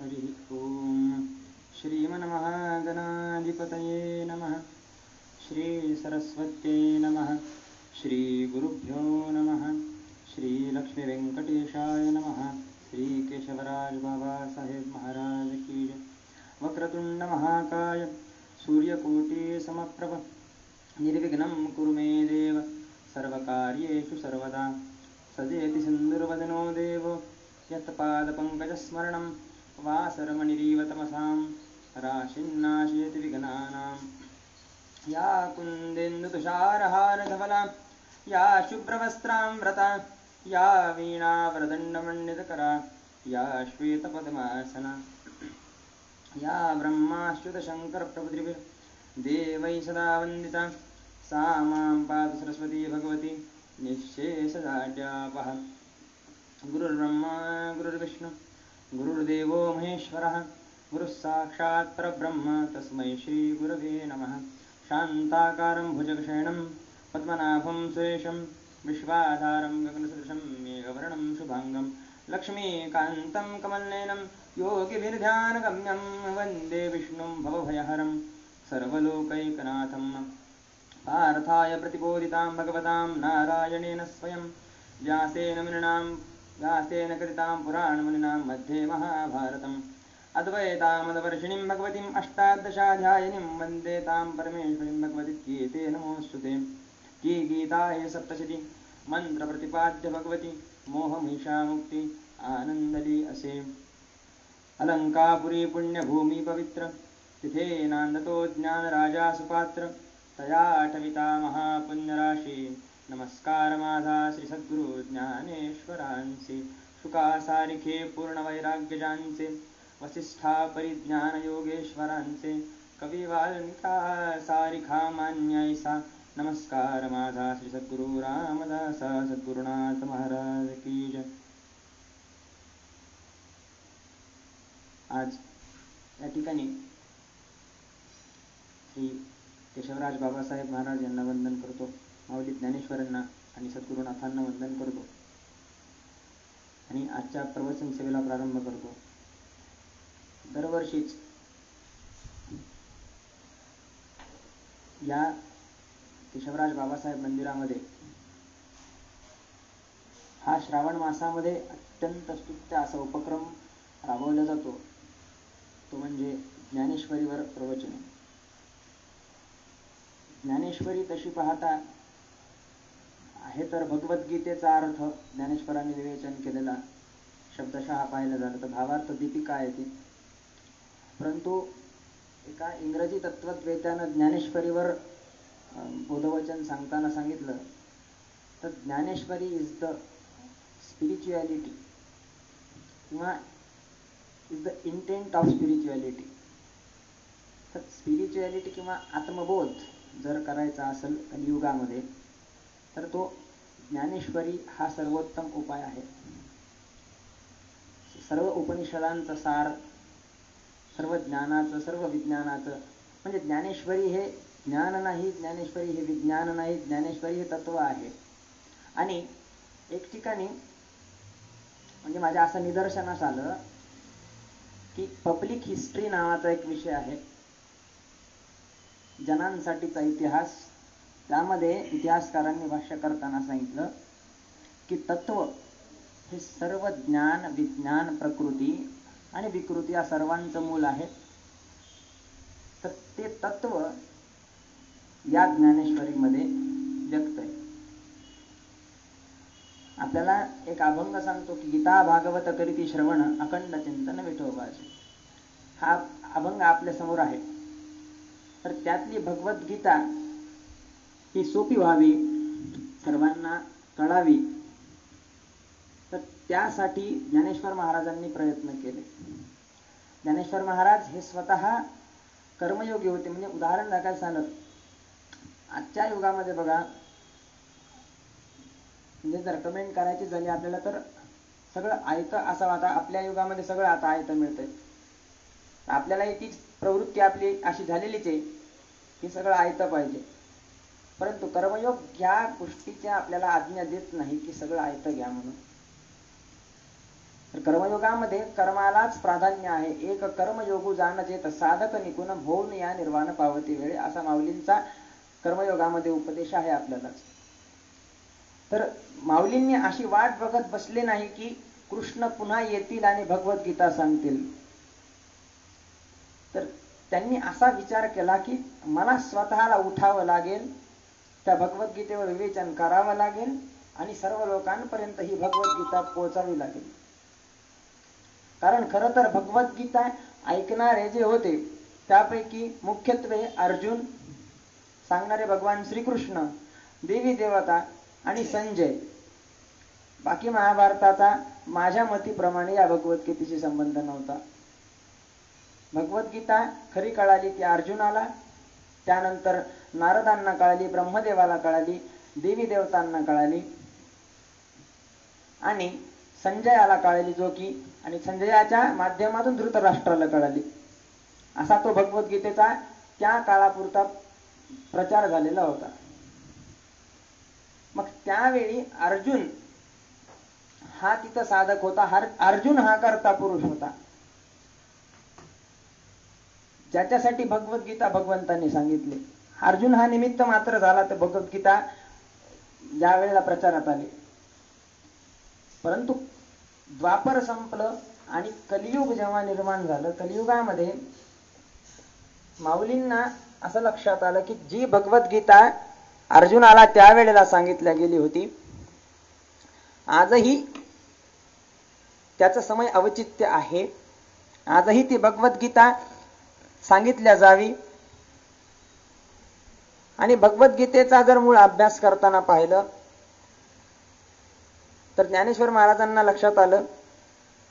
हरि ओम. श्रीमन्महागणाधिपतये नमः. श्री सरस्वत्यै नमः. श्री गुरुभ्यो नमः. श्री लक्ष्मी वेंकटेशाय नमः. श्री केशवराज बाबासाहेब महाराज की जय. वक्रतुंड महाकाय सूर्यकोटि समप्रभ निर्विघ्नं कुरु मे देव. सर्वकार्येषु सर्वदा सदेति सिन्दूरवदनो देवो यत्पादपङ्कजस्मरणं वासरमणिरीव तमसां राशिन्नाशयति विघ्नानां. या कुन्देन्दुतुषारहारधवला या शुभ्रवस्त्राम्रता या वीणावरदण्डमण्डितकरा या श्वेतपद्मासना या ब्रह्माच्युतशङ्करप्रभृतिभिर्देवैः सदा वन्दिता सा मां पातु सरस्वती भगवती निःशेषजाड्यापः. गुरुर्ब्रह्मा गुरुर्विष्णु गुरुर्देवो महेश्वरः गुरुः साक्षात् परब्रह्म तस्मै श्रीगुरवे नमः. शान्ताकारं भुजगशयनं पद्मनाभं सुरेशं विश्वाधारं गगनसदृशं मेघवर्णं शुभाङ्गं लक्ष्मीकान्तं कमलनयनं योगिभिर्ध्यानगम्यं वन्दे विष्णुं भवभयहरं सर्वलोकैकनाथं. पार्थाय प्रतिबोधितां भगवतां नारायणेन स्वयं व्यासेन कृतां पुराणमुनिनां मध्ये महाभारतम्. अद्वैतामदवर्षिणीं भगवतीम् अष्टादशाध्यायिनीं वन्दे तां परमेश्वरीं भगवतीत्येते नमोऽस्तुते. की गीतायै सप्तशती मन्त्रप्रतिपाद्य भगवती मोहमीशामुक्ति आनन्दली असे. अलङ्कापुरी पुण्यभूमि पवित्र तिथे नान्दतो ज्ञानराजा सुपात्र तया आठविता महापुण्यराशी. नमस्कार माझा श्री सद्गुरु ज्ञानेश्वरांचे. शुकासारिखे पूर्णवैराग्यजांचे वसिष्ठा परिज्ञान योगेश्वरांचे. कवी वाल्मिका सारिखा मान्यायसा. नमस्कार माझा श्री सद्गुरु रामदासा सद्गुरुनाथ महाराज की जय. आज या ठिकाणी श्री केशवराज बाबासाहेब महाराज यांना वंदन करतो. माऊली ज्ञानेश्वरांना आणि सद्गुरुनाथांना वंदन करतो आणि आजच्या प्रवचन सेवेला प्रारंभ करतो. दरवर्षीच या केशवराज बाबासाहेब मंदिरामध्ये हा श्रावण मासामध्ये अत्यंत स्तुत्य असा उपक्रम राबवला जातो. तो म्हणजे ज्ञानेश्वरीवर प्रवचन. ज्ञानेश्वरी तशी पाहता आहे तर भगवद्गीतेचा अर्थ ज्ञानेश्वरांनी विवेचन केलेला शब्दशः पाहिलं झालं तर भावार्थ दीपिका आहे ती. परंतु एका इंग्रजी तत्वज्ञात्यानं ज्ञानेश्वरीवर बोधवचन सांगताना सांगितलं तर ज्ञानेश्वरी इज द स्पिरिच्युअलिटी किंवा is the intent of spirituality. तर स्पिरिच्युअलिटी किंवा आत्मबोध जर करायचा असेल कलियुगामध्ये तर तो ज्ञानेश्वरी हा सर्वोत्तम उपाय आहे. सर्व उपनिषदांचं सार, सर्व ज्ञानाचं, सर्व विज्ञानाचं म्हणजे ज्ञानेश्वरी हे ज्ञान नाही, ज्ञानेश्वरी हे विज्ञान नाही, ज्ञानेश्वरी हे तत्व आहे. आणि एक ठिकाणी म्हणजे माझ्या असं निदर्शनास आलं की पब्लिक हिस्ट्री नावाचा एक विषय आहे, जनांसाठीचा इतिहास. त्यामध्ये इतिहासकारांनी भाष्य करताना सांगितलं की तत्व हे सर्व ज्ञान, विज्ञान, प्रकृती आणि विकृती या सर्वांचं मूल आहे. तर ते तत्व या ज्ञानेश्वरीमध्ये व्यक्त आहे. आपल्याला एक अभंग सांगतो की गीता भागवत करीती श्रवण अखंड चिंतन विठोबाचे. हा अभंग आपल्या समोर आहे. तर त्यातली भगवद्गीता ही सोपी व्हावी, सर्वांना कळावी, तर त्यासाठी ज्ञानेश्वर महाराजांनी प्रयत्न केले. ज्ञानेश्वर महाराज हे स्वतः कर्मयोगी होते. म्हणजे उदाहरण दाखवायचं झालं आजच्या युगामध्ये बघा, म्हणजे जर कमेंट करायची झाली आपल्याला तर सगळं आयतं असं. आता आपल्या युगामध्ये सगळं आता आयतं मिळतंय. आपल्यालाही तीच प्रवृत्ती आपली अशी झालेलीच आहे की सगळं आयतं पाहिजे. परंतु कर्मयोग ह्या गोष्टीच्या आपल्याला आज्ञा देत नाही की सगळं आयतं घ्या म्हणून. तर कर्मयोगामध्ये कर्मालाच प्राधान्य आहे. एक कर्मयोगू जाणजेत साधक निपुण भोन या निर्वाण पावती वेळे, असा माऊलींचा कर्मयोगामध्ये उपदेश आहे आपल्यालाच. तर माऊलींनी अशी वाट बघत बसले नाही की कृष्ण पुन्हा येतील आणि भगवद्गीता सांगतील. तर त्यांनी असा विचार केला की मला स्वतःला उठावं लागेल, त्या भगवद्गीतेवर विवेचन करावं लागेल आणि सर्व लोकांपर्यंत ही भगवद्गीता पोहोचावी लागेल. कारण खरं तर भगवद्गीता ऐकणारे जे होते त्यापैकी मुख्यत्वे अर्जुन, सांगणारे भगवान श्रीकृष्ण, देवी देवता आणि संजय. बाकी महाभारताचा माझ्या मतीप्रमाणे या भगवद्गीतेशी संबंध नव्हता. भगवद्गीता खरी कळाली ती अर्जुनाला, त्यानंतर नारदांना कळाली, ब्रह्मदेवाला कळाली, देवी देवतांना कळाली आणि संजयाला कळाली, जो की आणि संजयाच्या माध्यमातून धृतराष्ट्राला कळाली. असा तो भगवद्गीतेचा त्या काळापुरता प्रचार झालेला होता. मग त्यावेळी अर्जुन हा तिथं साधक होता. अर्जुन हा कर्ता पुरुष होता, ज्याच्यासाठी भगवद्गीता भगवंतांनी सांगितली. अर्जुन हा निमित्त मात्र झाला तर भगवद्गीता ज्या वेळेला प्रचारात आली. परंतु द्वापर संपलं आणि कलियुग जेव्हा निर्माण झालं, कलियुगामध्ये माऊलींना असं लक्षात आलं की जी भगवद्गीता अर्जुनाला त्यावेळेला सांगितल्या गेली होती, आजही त्याचं समय अवचित्य आहे. आजही ती भगवद्गीता सांगितल्या जावी. आणि भगवद्गीतेचा जर मूळ अभ्यास करताना पाहिलं तर ज्ञानेश्वर महाराजांना लक्षात आलं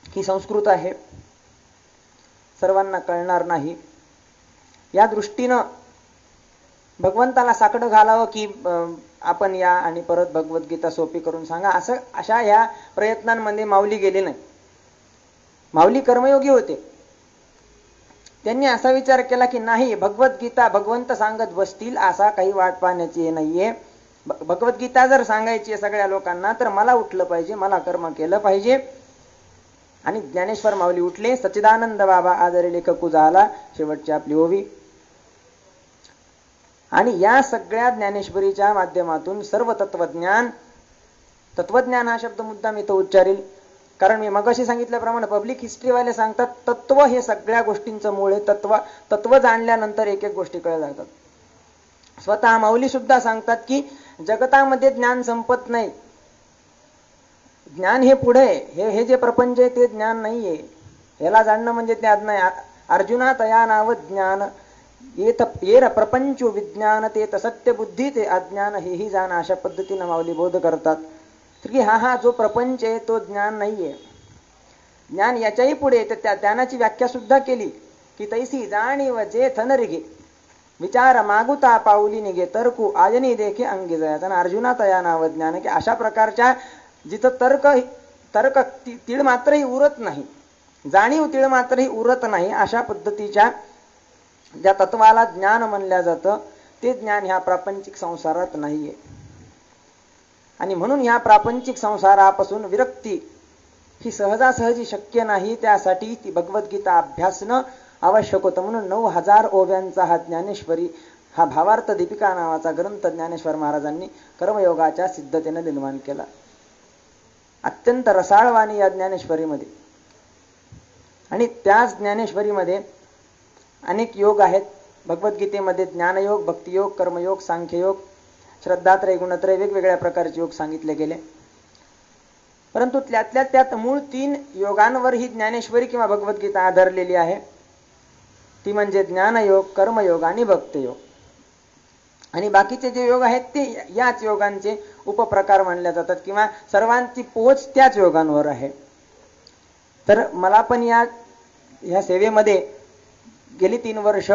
की संस्कृत आहे, सर्वांना कळणार नाही. या दृष्टीनं भगवंताला साकडं घालावं की आपण या आणि परत भगवद्गीता सोपी करून सांगा, अशा या प्रयत्नांमध्ये माऊली गेले नाही. माऊली कर्मयोगी होते. त्यांनी असा विचार केला की नाही, भगवद्गीता भगवंत सांगत बसतील असा काही वाट पाहण्याची नाहीये. भगवद्गीता जर सांगायची आहे सगळ्या लोकांना तर मला उठलं पाहिजे, मला कर्म केलं पाहिजे. आणि ज्ञानेश्वर माऊली उठले. सच्चिदानंद बाबा आदरे लेखकू झाला, शेवटची आपली ओवी. आणि या सगळ्या ज्ञानेश्वरीच्या माध्यमातून सर्व तत्वज्ञान, तत्वज्ञान हा शब्द मुद्दाम मी तो उच्चारेल, कारण मी मगाशी सांगितल्याप्रमाणे पब्लिक हिस्ट्रीवाले सांगतात तत्व हे सगळ्या गोष्टींचं मूळ आहे. तत्व जाणल्यानंतर एक एक गोष्टी कळल्या जातात. स्वतः माऊली सुद्धा सांगतात की जगतामध्ये ज्ञान संपत नाही, ज्ञान हे पुढे, हे जे प्रपंच आहे ते ज्ञान नाहीये, याला जाणणं म्हणजे ज्ञान नाही. अर्जुना तया नाव ज्ञान येर प्रपंच विज्ञान ते सत्य बुद्धी ते अज्ञान हेही जाण, अशा पद्धतीनं माऊली बोध करतात की हा जो प्रपंच आहे तो ज्ञान नाहीये. ज्ञान याच्याही पुढे. तर ज्ञानाची व्याख्या सुद्धा केली की तैसी जाणीव जे थनरिगे विचार मागुता पाऊली निघे तर्कू आजनी देखे अंगी जायचं. अर्जुना तया नाव ज्ञान, की अशा प्रकारच्या जिथं तर्क तीळ मात्रही उरत नाही, जाणीव तीळ मात्रही उरत नाही, अशा पद्धतीच्या ज्या तत्वाला ज्ञान म्हणल्या जातं ते ज्ञान ह्या प्रापंचिक संसारात नाहीये. आणि म्हणून ह्या प्रापंचिक संसारापासून विरक्ती ही सहजासहजी शक्य नाही. त्यासाठी ती भगवद्गीता अभ्यासणं आवश्यक होतं. म्हणून 9000 ओव्यांचा हा ज्ञानेश्वरी, हा भावार्थ दीपिका नावाचा ग्रंथ ज्ञानेश्वर महाराजांनी कर्मयोगाच्या सिद्धतेने निर्माण केला. अत्यंत रसाळवाणी या ज्ञानेश्वरीमध्ये. आणि त्याच ज्ञानेश्वरीमध्ये अनेक योग आहेत. भगवद्गीतेमध्ये ज्ञानयोग, भक्तियोग, कर्मयोग, सांख्ययोग, श्रद्धात्रय, गुणत्रय, वेगवेगळ्या प्रकारचे योग सांगितले गेले. परंतु त्यातल्या त्यात मूळ 3 योगांवर ही ज्ञानेश्वरी किंवा भगवद्गीता आधारलेली आहे. ती म्हणजे ज्ञानयोग, कर्मयोग आणि भक्तियोग. आणि बाकीचे जे योग आहेत ते याच योगांचे उपप्रकार मानले जातात किंवा सर्वांची पोच त्याच योगांवर आहे. तर मला पण या सेवेमध्ये गेली 3 वर्ष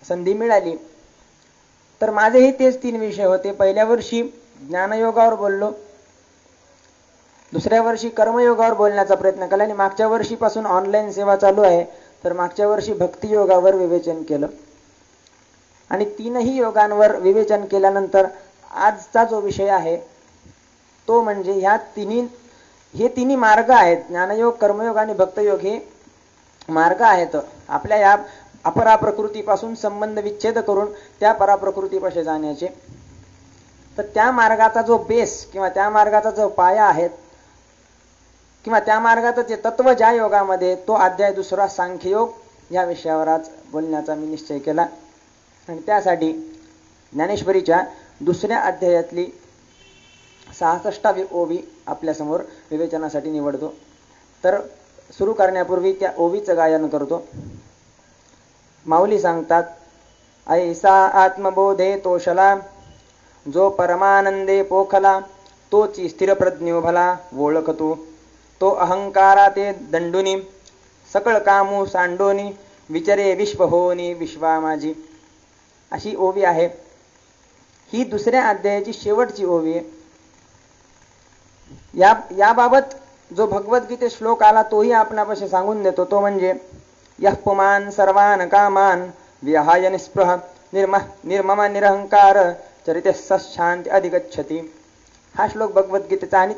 संधी मिळाली. तर माझेही तेच 3 विषय होते. पहिल्या वर्षी ज्ञानयोगावर बोललो, दुसऱ्या वर्षी कर्मयोगावर बोलण्याचा प्रयत्न केला आणि मागच्या वर्षीपासून ऑनलाईन सेवा चालू आहे. तर मागच्या वर्षी भक्तियोगावर विवेचन केलं. आणि 3ही योगांवर विवेचन केल्यानंतर आजचा जो विषय आहे तो म्हणजे हे तिन्ही मार्ग आहेत, ज्ञानयोग, कर्मयोग आणि भक्तयोग हे मार्ग आहेत आपल्या या अपरा प्रकृतीपासून संबंध विच्छेद करून त्या पराप्रकृतीपाशी जाण्याचे. तर त्या मार्गाचा जो बेस किंवा त्या मार्गाचा जो पाया आहे किंवा त्या मार्गाचं जे तत्व ज्या योगामध्ये, तो अध्याय दुसरा सांख्ययोग या विषयावर आज बोलण्याचा मी निश्चय केला. आणि त्यासाठी ज्ञानेश्वरीच्या दुसऱ्या अध्यायातली 66वी ओवी आपल्यासमोर विवेचनासाठी निवडतो. तर सुरू करण्यापूर्वी त्या ओवीचं गायन करतो. माऊली सांगतात, ऐसा आत्मबोधे तोषला, जो परमानंदे पोखला, तोची स्थिर प्रज्ञो भला ओळखतो. तो अहंकारा ते दंडुनी, सकळ कामू सांडोनी, विचरे विश्व होनी विश्वा माझी. अशी ओवी आहे. ही दुसऱ्या अध्यायाची शेवटची ओवी आहे. याबाबत जो भगवद्गीते श्लोक आला तोही आपणापाशी सांगून देतो. तो म्हणजे यः पुमान् सर्वान् कामान् विहाय निस्पृह निर्मम निरहंकार चरिते शांती अधिगच्छति. हा श्लोक भगवद्गीतेचा. आणि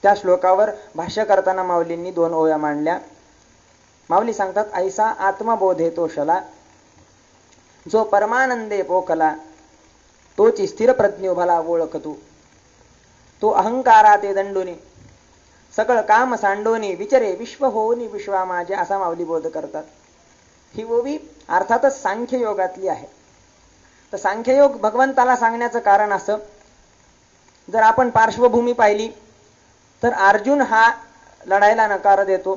त्या श्लोकावर भाष्य करताना माऊलींनी 2 ओव्या मांडल्या. माऊली सांगतात, ऐसा आत्मबोधे तोषला, जो परमानंदे पोखला, तोची स्थिर प्रज्ञो भला ओळखतो. तो अहंकारा ते दंडोनी, सकळ काम सांडोनी, विचरे विश्व होनी विश्वा माझे. असा माऊली बोध करतात. ही ओवी अर्थातच सांख्ययोगातली आहे. तर सांख्ययोग भगवंताला सांगण्याचं कारण असं, जर आपण पार्श्वभूमी पाहिली तर अर्जुन हा लढायला नकार देतो.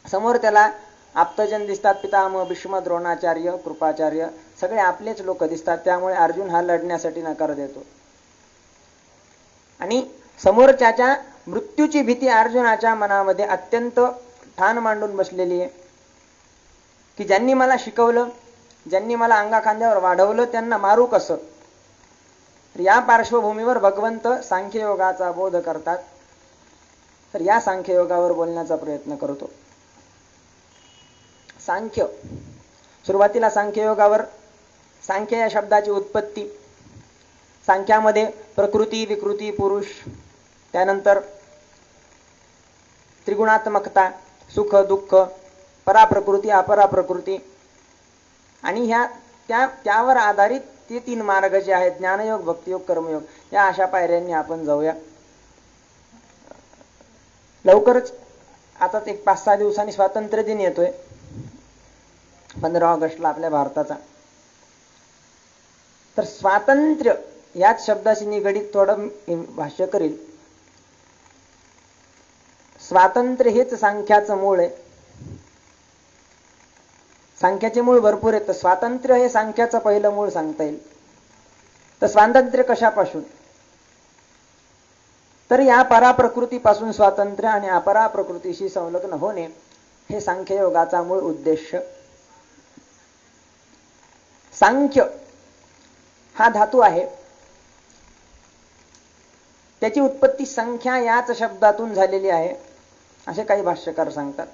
समोर त्याला आप्तजन दिसतात, पितामह भीष्म द्रोणाचार्य कृपाचार्य सगळे आपलेच लोक दिसतात. त्यामुळे अर्जुन हा लढण्यासाठी नकार देतो. आणि समोरच्याच्या मृत्यूची भीती अर्जुनाच्या मनामध्ये अत्यंत ठाण मांडून बसलेली आहे, की ज्यांनी मला शिकवलं, ज्यांनी मला अंगाखांद्यावर वाढवलं, त्यांना मारू कसं. तर या पार्श्वभूमीवर भगवंत सांख्ययोगाचा बोध करतात. तर या सांख्ययोगावर बोलण्याचा प्रयत्न करतो. सांख्य, सुरुवातीला सांख्ययोगावर सांख्य या शब्दाची उत्पत्ती, सांख्यामध्ये प्रकृती विकृती पुरुष, त्यानंतर त्रिगुणात्मकता, सुख दुःख, पराप्रकृती अपराप्रकृती, आणि त्यावर आधारित ते 3 मार्ग जे आहेत, ज्ञानयोग, भक्तियोग, कर्मयोग, या अशा पायऱ्यांनी आपण जाऊया. लवकरच आता 5-6 दिवसांनी स्वातंत्र्य दिन येतोय, 15 ऑगस्टला आपल्या भारताचा. तर स्वातंत्र्य याच शब्दाशी निगडीत थोडं भाष्य करील. स्वातंत्र्य हेच सांख्याचं मूळ आहे. सांख्याचे मूळ भरपूर आहेत. स्वातंत्र्य हे सांख्याचं पहिलं मूळ सांगता येईल. तर स्वातंत्र्य कशापासून? तर या पराप्रकृतीपासून स्वातंत्र्य आणि अपराप्रकृतीशी संलग्न होणे हे सांख्ययोगाचा मूळ उद्देश. सांख्य हा धातू आहे, त्याची उत्पत्ती संख्या याच शब्दातून झालेली आहे असे काही भाष्यकार सांगतात.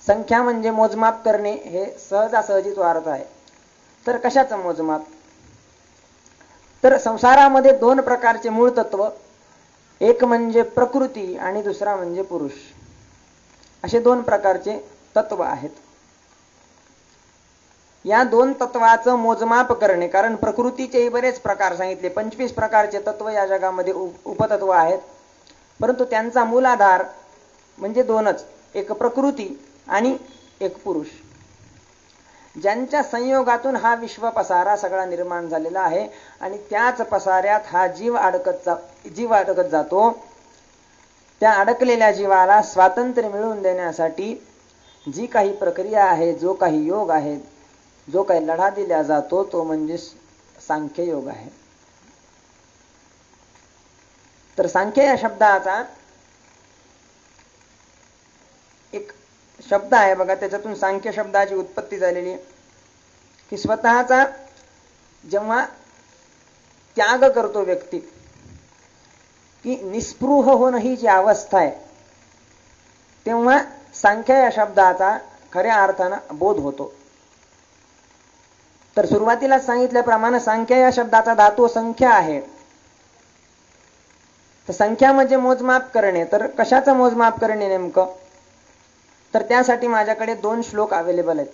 संख्या म्हणजे मोजमाप करणे, हे सहजासहजीच अर्थ आहे. तर कशाचं मोजमाप? तर संसारामध्ये 2 प्रकारचे मूळ तत्व, एक म्हणजे प्रकृती आणि दुसरा म्हणजे पुरुष, असे 2 प्रकारचे तत्व आहेत. या 2 तत्वाचं मोजमाप करणे, कारण प्रकृतीचेही बरेच प्रकार सांगितले, 25 प्रकारचे तत्व या जगामध्ये उपतत्व आहेत, परंतु त्यांचा मूलाधार म्हणजे 2च, एक प्रकृती आणि एक पुरुष, ज्यांच्या संयोगातून हा विश्व पसारा सगळा निर्माण झालेला आहे. आणि त्याच पसाऱ्यात हा जीव अडकत जातो. त्या अडकलेल्या जीवाला स्वातंत्र्य मिळवून देण्यासाठी जी काही प्रक्रिया आहे, जो काही योग आहे, जो काही लढा दिला जातो, तो म्हणजे सांख्य योग आहे. तर सांख्य या शब्दाचा एक शब्द आहे बघा, त्याच्यातून सांख्य शब्दाची उत्पत्ती झालेली आहे, की स्वतःचा जेव्हा त्याग करतो व्यक्ती, की निस्पृह होणं ही जी अवस्था आहे, तेव्हा सांख्य या शब्दाचा खऱ्या अर्थानं बोध होतो. तर सुरुवातीला सांगितल्याप्रमाणे सांख्य या शब्दाचा धातू संख्या आहे. तर संख्या म्हणजे मोजमाप करणे. तर कशाचं मोजमाप करणे नेमकं? तर त्यासाठी माझ्याकडे 2 श्लोक अवेलेबल आहेत.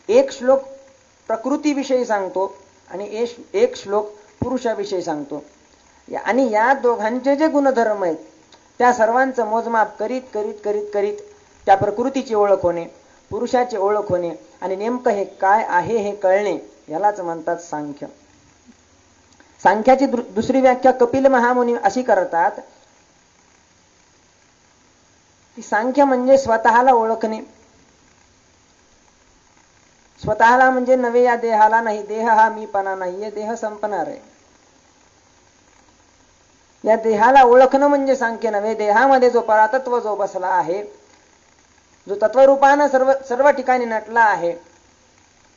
एक श्लोक प्रकृतीविषयी सांगतो आणि एक श्लोक पुरुषाविषयी सांगतो. आणि या दोघांचे जे गुणधर्म आहेत त्या सर्वांचं मोजमाप करीत करीत करीत करीत त्या प्रकृतीची ओळख होणे, पुरुषाची ओळख होणे आणि नेमकं हे काय आहे हे कळणे, यालाच म्हणतात सांख्य. सांख्याची दुसरी व्याख्या कपिल महामुनी अशी करतात की सांख्य म्हणजे स्वतःला ओळखणे. स्वतःला म्हणजे नव्हे या देहाला नाही. देह हा मीपणा नाहीये, देह संपणार आहे. या देहाला ओळखणं म्हणजे सांख्य नव्हे. देहामध्ये जो परातत्व जो बसला आहे, जो तत्वरूपानं सर्व ठिकाणी नटला आहे,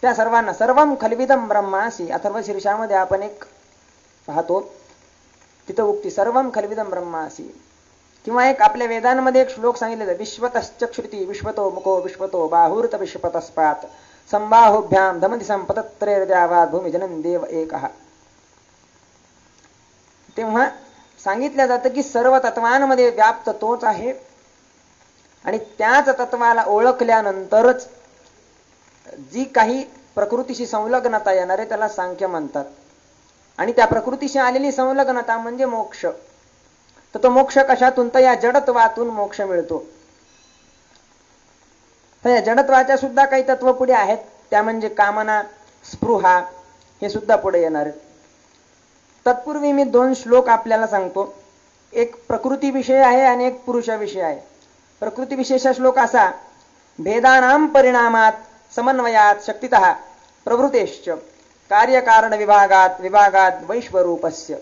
त्या सर्वांना सर्वम खल्विदम ब्रह्मासी. अथर्व शीर्षामध्ये आपण एक पाहतो, तिथं उक्ती सर्वम खल्विदम ब्रह्मासी. किंवा एक आपल्या वेदांमध्ये एक श्लोक सांगितलेला, विश्वतश्चक्षुती विश्वतो मुखो विश्वतो बाहुर्त विश्वतस्पात संबाहुभ्याम धमदिसं पतत्रैर्द्यावाद भूमी जनन देव एकः. तेव्हा सांगितलं जातं की सर्व तत्वांमध्ये व्याप्त तोच आहे आणि त्याच तत्वाला ओळखल्यानंतरच जी काही प्रकृतीशी संलग्नता येणार आहे त्याला सांख्य म्हणतात. आणि त्या प्रकृतीशी आलेली संलग्नता म्हणजे मोक्ष. तर तो मोक्ष कशातून? तर या जडत्वातून मोक्ष मिळतो. तर या जडत्वाच्या सुद्धा काही तत्व पुढे आहेत, त्या म्हणजे कामना, स्पृहा, हे सुद्धा पुढे येणार आहेत. तत्पूर्वी मी 2 श्लोक आपल्याला सांगतो. एक प्रकृतीविषयी आहे आणि एक पुरुषाविषयी आहे. प्रकृतीविषयीचा श्लोक असा, भेदानां परिणामात समन्वयात शक्तितः प्रवृतेश्च कार्यकारण विभागात विभागात वैश्वरूपस्य.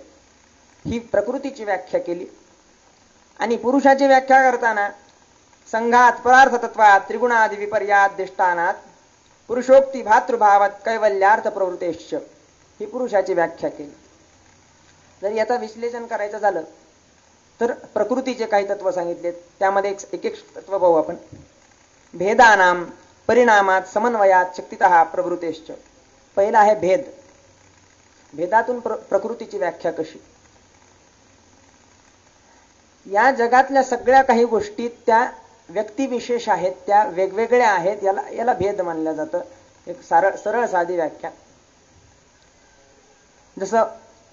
ही प्रकृतीची व्याख्या केली. आणि पुरुषाची व्याख्या करताना संघात पदार्थतत्वात त्रिगुणादि विपर्यात दिष्टानात पुरुषोक्ती भातृभावात कैवल्यार्थ प्रवृतेश्च, ही पुरुषाची व्याख्या केली. जर याचं विश्लेषण करायचं झालं तर प्रकृतीचे काही तत्व सांगितले, त्यामध्ये एक एक तत्व पाहू आपण. भेदानां परिणामात समन्वयात शक्तितः प्रवृतेश्च. पहिला आहे भेद. भेदातून प्रकृतीची व्याख्या कशी? या जगातल्या सगळ्या काही गोष्टी त्या व्यक्तिविशेष आहेत, त्या वेगवेगळ्या आहेत, याला भेद मानलं जातं. एक सरळ साधी व्याख्या. जसं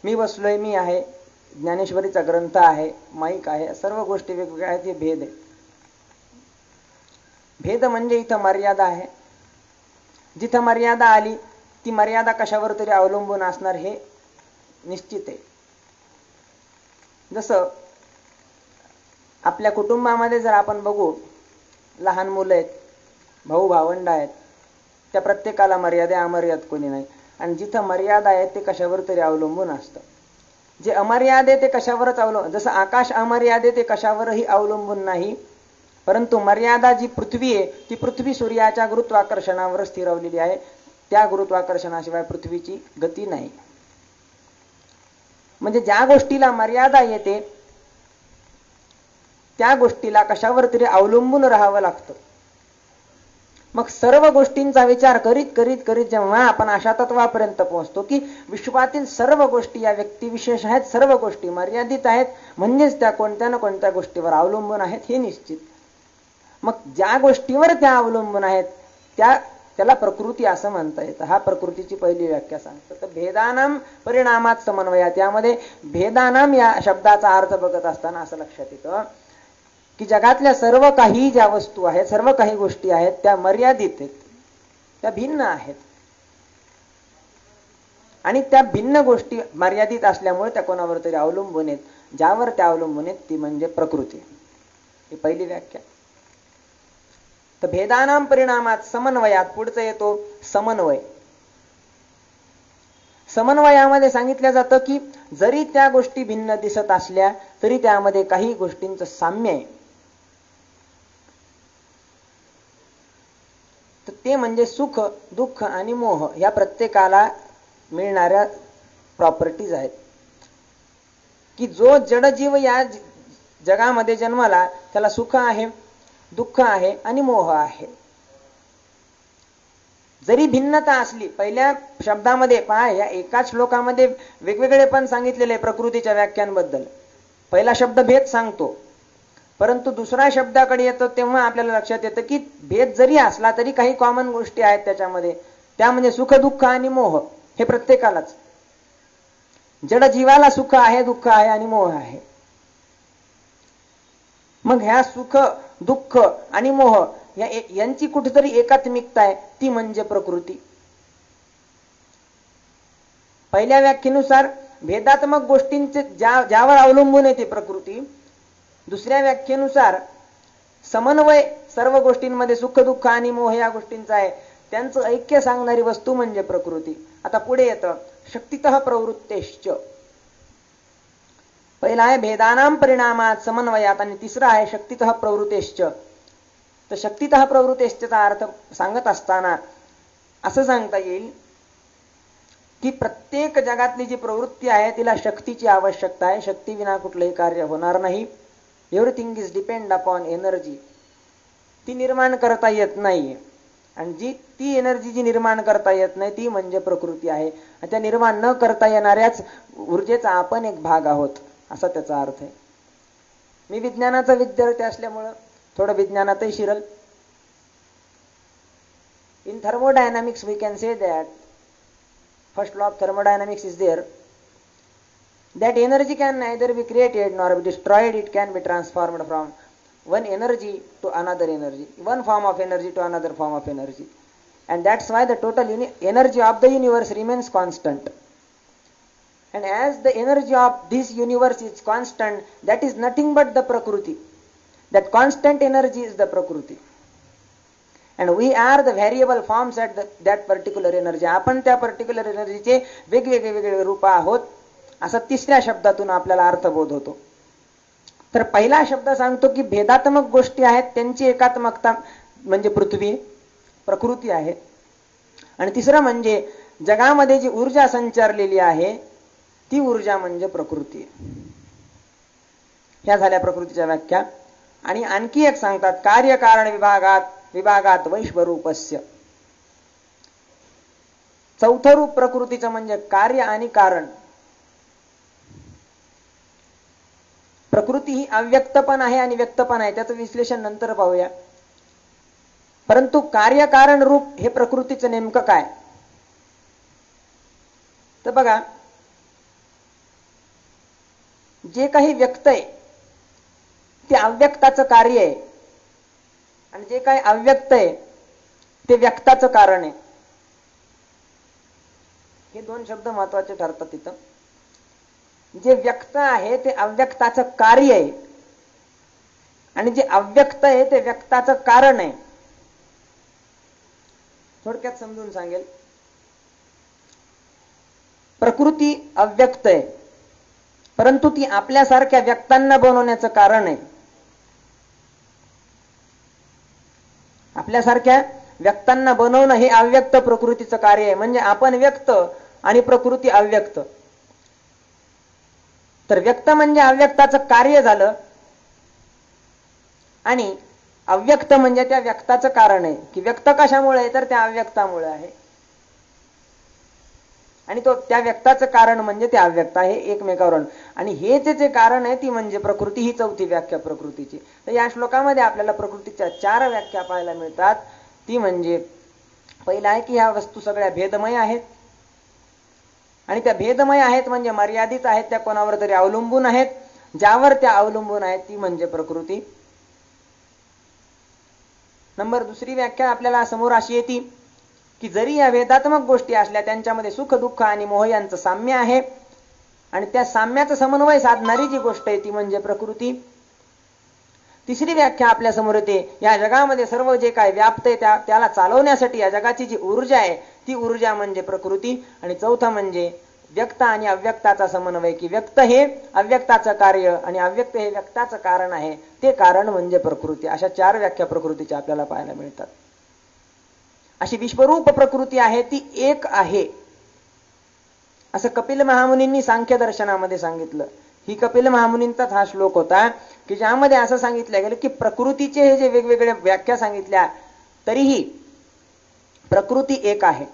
मी बसलोय, मी आहे, ज्ञानेश्वरीचा ग्रंथ आहे, माईक आहे, सर्व गोष्टी वेगवेगळ्या आहेत, हे भेद आहे. भेद म्हणजे इथं मर्यादा आहे. जिथं मर्यादा आली ती मर्यादा कशावर तरी अवलंबून असणार हे निश्चित आहे. जसं आपल्या कुटुंबामध्ये जर आपण बघू, लहान मुलं आहेत, भाऊ भावंड आहेत, त्या प्रत्येकाला मर्यादा अमर्याद कोणी नाही. आणि जिथं मर्यादा आहे ते कशावर तरी अवलंबून असतं. जे अमर्याद आहे ते कशावरच अवलंबून, जसं आकाश अमर्याद आहे ते कशावरही अवलंबून नाही, परंतु मर्यादा जी पृथ्वी आहे ती पृथ्वी सूर्याच्या गुरुत्वाकर्षणावर स्थिरवलेली आहे. त्या गुरुत्वाकर्षणाशिवाय पृथ्वीची गती नाही. म्हणजे ज्या गोष्टीला मर्यादा येते त्या गोष्टीला कशावर तरी अवलंबून राहावं लागतं. मग सर्व गोष्टींचा विचार करीत करीत करीत जेव्हा आपण अशा तत्वापर्यंत पोहोचतो की विश्वातील सर्व गोष्टी या व्यक्तिविशेष आहेत, सर्व गोष्टी मर्यादित आहेत, म्हणजेच त्या कोणत्या ना कोणत्या गोष्टीवर अवलंबून आहेत हे निश्चित. मग ज्या गोष्टीवर त्या अवलंबून आहेत त्याला प्रकृती असं म्हणता येतं. हा प्रकृतीची पहिली व्याख्या सांगतो. तर भेदानां परिणामात समन्वयात, यामध्ये भेदानां या शब्दाचा अर्थ बघत असताना असं लक्षात येतं की जगातल्या सर्व काही ज्या वस्तू आहेत, सर्व काही गोष्टी आहेत, त्या मर्यादित आहेत, त्या भिन्न आहेत. आणि त्या भिन्न गोष्टी मर्यादित असल्यामुळे त्या कोणावर तरी अवलंबून आहेत. ज्यावर त्या अवलंबून आहेत ती म्हणजे प्रकृती. ही पहिली व्याख्या. तर भेदानां परिणामात समन्वयात पुढचं येतो समन्वय. समन्वयामध्ये सांगितलं जातं की जरी त्या गोष्टी भिन्न दिसत असल्या तरी त्यामध्ये काही गोष्टींचं साम्य आहे. तर ते म्हणजे सुख, दुःख आणि मोह या प्रत्येकाला मिळणाऱ्या प्रॉपर्टीज आहेत. की जो जडजीव या जगामध्ये जन्माला त्याला सुख आहे, दुःख आहे आणि मोह आहे. जरी भिन्नता असली, पहिल्या शब्दामध्ये पहा, या एकाच श्लोकामध्ये वेगवेगळे पण सांगितलेले प्रकृतीच्या व्याख्यांबद्दल. पहिला शब्द भेद सांगतो, परंतु दुसऱ्या शब्दाकडे येतो तेव्हा आपल्याला लक्षात येतं की भेद जरी असला तरी काही कॉमन गोष्टी आहेत त्याच्यामध्ये. त्या म्हणजे सुख, दुःख आणि मोह. हे प्रत्येकालाच, जड जीवाला सुख आहे, दुःख आहे आणि मोह आहे. मग ह्या सुख, दुःख आणि मोह यांची कुठेतरी एकात्मिकता आहे, ती म्हणजे प्रकृती. पहिल्या व्याख्येनुसार भेदात्मक गोष्टींचे ज्यावर अवलंबून आहे ती प्रकृती. दुसऱ्या व्याख्येनुसार समन्वय सर्व गोष्टींमध्ये सुख, दुःख आणि मोह या गोष्टींचा आहे, त्यांचं ऐक्य सांगणारी वस्तू म्हणजे प्रकृती. आता पुढे येतं शक्तितः प्रवृत्तेश्च. पहिला आहे भेदानां परिणामात समन्वयात आणि तिसरा आहे शक्तितः प्रवृत्तेश्च. तर शक्तितः प्रवृत्तेश्चचा अर्थ सांगत असताना असं सांगता येईल की प्रत्येक जगातली जी प्रवृत्ती आहे तिला शक्तीची आवश्यकता आहे. शक्ती विना कुठलंही कार्य होणार नाही. Everything is depend upon energy. ती निर्माण करता येत नाही, आणि ती एनर्जी जी निर्माण करता येत नाही ती म्हणजे प्रकृती आहे. आणि त्या निर्माण न करता येणाऱ्याच ऊर्जेचा आपण एक भाग आहोत, असा त्याचा अर्थ आहे. मी विज्ञानाचा विद्यार्थी असल्यामुळं थोडं विज्ञानातही शिरल. In thermodynamics we can say that first law of thermodynamics is there, that energy can neither be created nor be destroyed. It can be transformed from one energy to another energy, one form of energy to another form of energy, and that's why the total energy of the universe remains constant. And as the energy of this universe is constant, that is nothing but the prakriti. That constant energy is the prakriti, and we are the variable forms at that particular energy. आपण त्या particular एनर्जीचे वेगवेगळे रूप आहोत, असा तिसऱ्या शब्दातून आपल्याला अर्थबोध होतो. तर पहिला शब्द सांगतो की भेदात्मक गोष्टी आहेत त्यांची एकात्मकता म्हणजे पृथ्वी, प्रकृती आहे. आणि तिसरं म्हणजे जगामध्ये जी ऊर्जा संचारलेली आहे ती ऊर्जा म्हणजे प्रकृती. ह्या झाल्या प्रकृतीच्या व्याख्या. आणि आणखी एक सांगतात कार्यकारण विभागात वैश्वरूपस्य. चौथं रूप प्रकृतीचं म्हणजे कार्य आणि कारण. प्रकृती ही अव्यक्त पण आहे आणि व्यक्त पण आहे, त्याचं विश्लेषण नंतर पाहूया. परंतु कार्यकारण रूप हे प्रकृतीचं नेमकं काय? तर बघा, जे काही व्यक्त आहे ते अव्यक्ताचं कार्य आहे, आणि जे काही अव्यक्त आहे ते व्यक्ताचं कारण आहे. हे दोन शब्द महत्वाचे ठरतात तिथं. जे व्यक्त आहे ते अव्यक्ताचं कार्य आहे, आणि जे अव्यक्त आहे ते व्यक्ताचं कारण आहे. थोडक्यात समजून सांगेल. प्रकृती अव्यक्त आहे, परंतु ती आपल्यासारख्या व्यक्तांना बनवण्याचं कारण आहे. आपल्यासारख्या व्यक्तांना बनवणं हे अव्यक्त प्रकृतीचं कार्य आहे. म्हणजे आपण व्यक्त आणि प्रकृती अव्यक्त. तर व्यक्त म्हणजे अव्यक्ताचं कार्य झालं, आणि अव्यक्त म्हणजे त्या व्यक्ताचं कारण आहे. की व्यक्त कशामुळे? तर त्या अव्यक्तामुळे आहे, आणि तो त्या व्यक्ताचं कारण म्हणजे ते अव्यक्त आहे एकमेकावरून. आणि हे जे कारण आहे ती म्हणजे प्रकृती. ही चौथी व्याख्या प्रकृतीची. तर या श्लोकामध्ये आपल्याला प्रकृतीच्या 4 व्याख्या पाहायला मिळतात. ती म्हणजे पहिला आहे की ह्या वस्तू सगळ्या भेदमय आहेत, आणि त्या भेदमय आहेत म्हणजे मर्यादित आहेत, त्या कोणावर तरी अवलंबून आहेत. ज्यावर त्या अवलंबून आहेत ती म्हणजे प्रकृती. दुसरी व्याख्या आपल्याला समोर अशी येते की जरी या भेदात्मक गोष्टी असल्या त्यांच्यामध्ये सुख, दुःख आणि मोह यांचं साम्य आहे, आणि त्या साम्याचा समन्वय साधणारी जी गोष्ट आहे ती म्हणजे प्रकृती. तिसरी व्याख्या आपल्या समोर येते, या जगामध्ये सर्व जे काय व्याप्त आहे त्याला चालवण्यासाठी या जगाची जी ऊर्जा आहे ती ऊर्जा म्हणजे प्रकृती. आणि चौथा म्हणजे व्यक्त आणि अव्यक्ताचा समन्वय, की व्यक्त हे अव्यक्ताचं कार्य आणि अव्यक्त हे व्यक्ताचं कारण आहे, ते कारण म्हणजे प्रकृती. अशा 4 व्याख्या प्रकृतीच्या आपल्याला पाहायला मिळतात. अशी विश्वरूप प्रकृती आहे ती एक आहे, असं कपिल महामुनींनी सांख्य दर्शनामध्ये सांगितलं. ही कपिल महामुनींचाच हा श्लोक होता की ज्यामध्ये असं सांगितलं गेलं की प्रकृतीचे हे जे वेगवेगळ्या व्याख्या सांगितल्या तरीही प्रकृती एक आहे.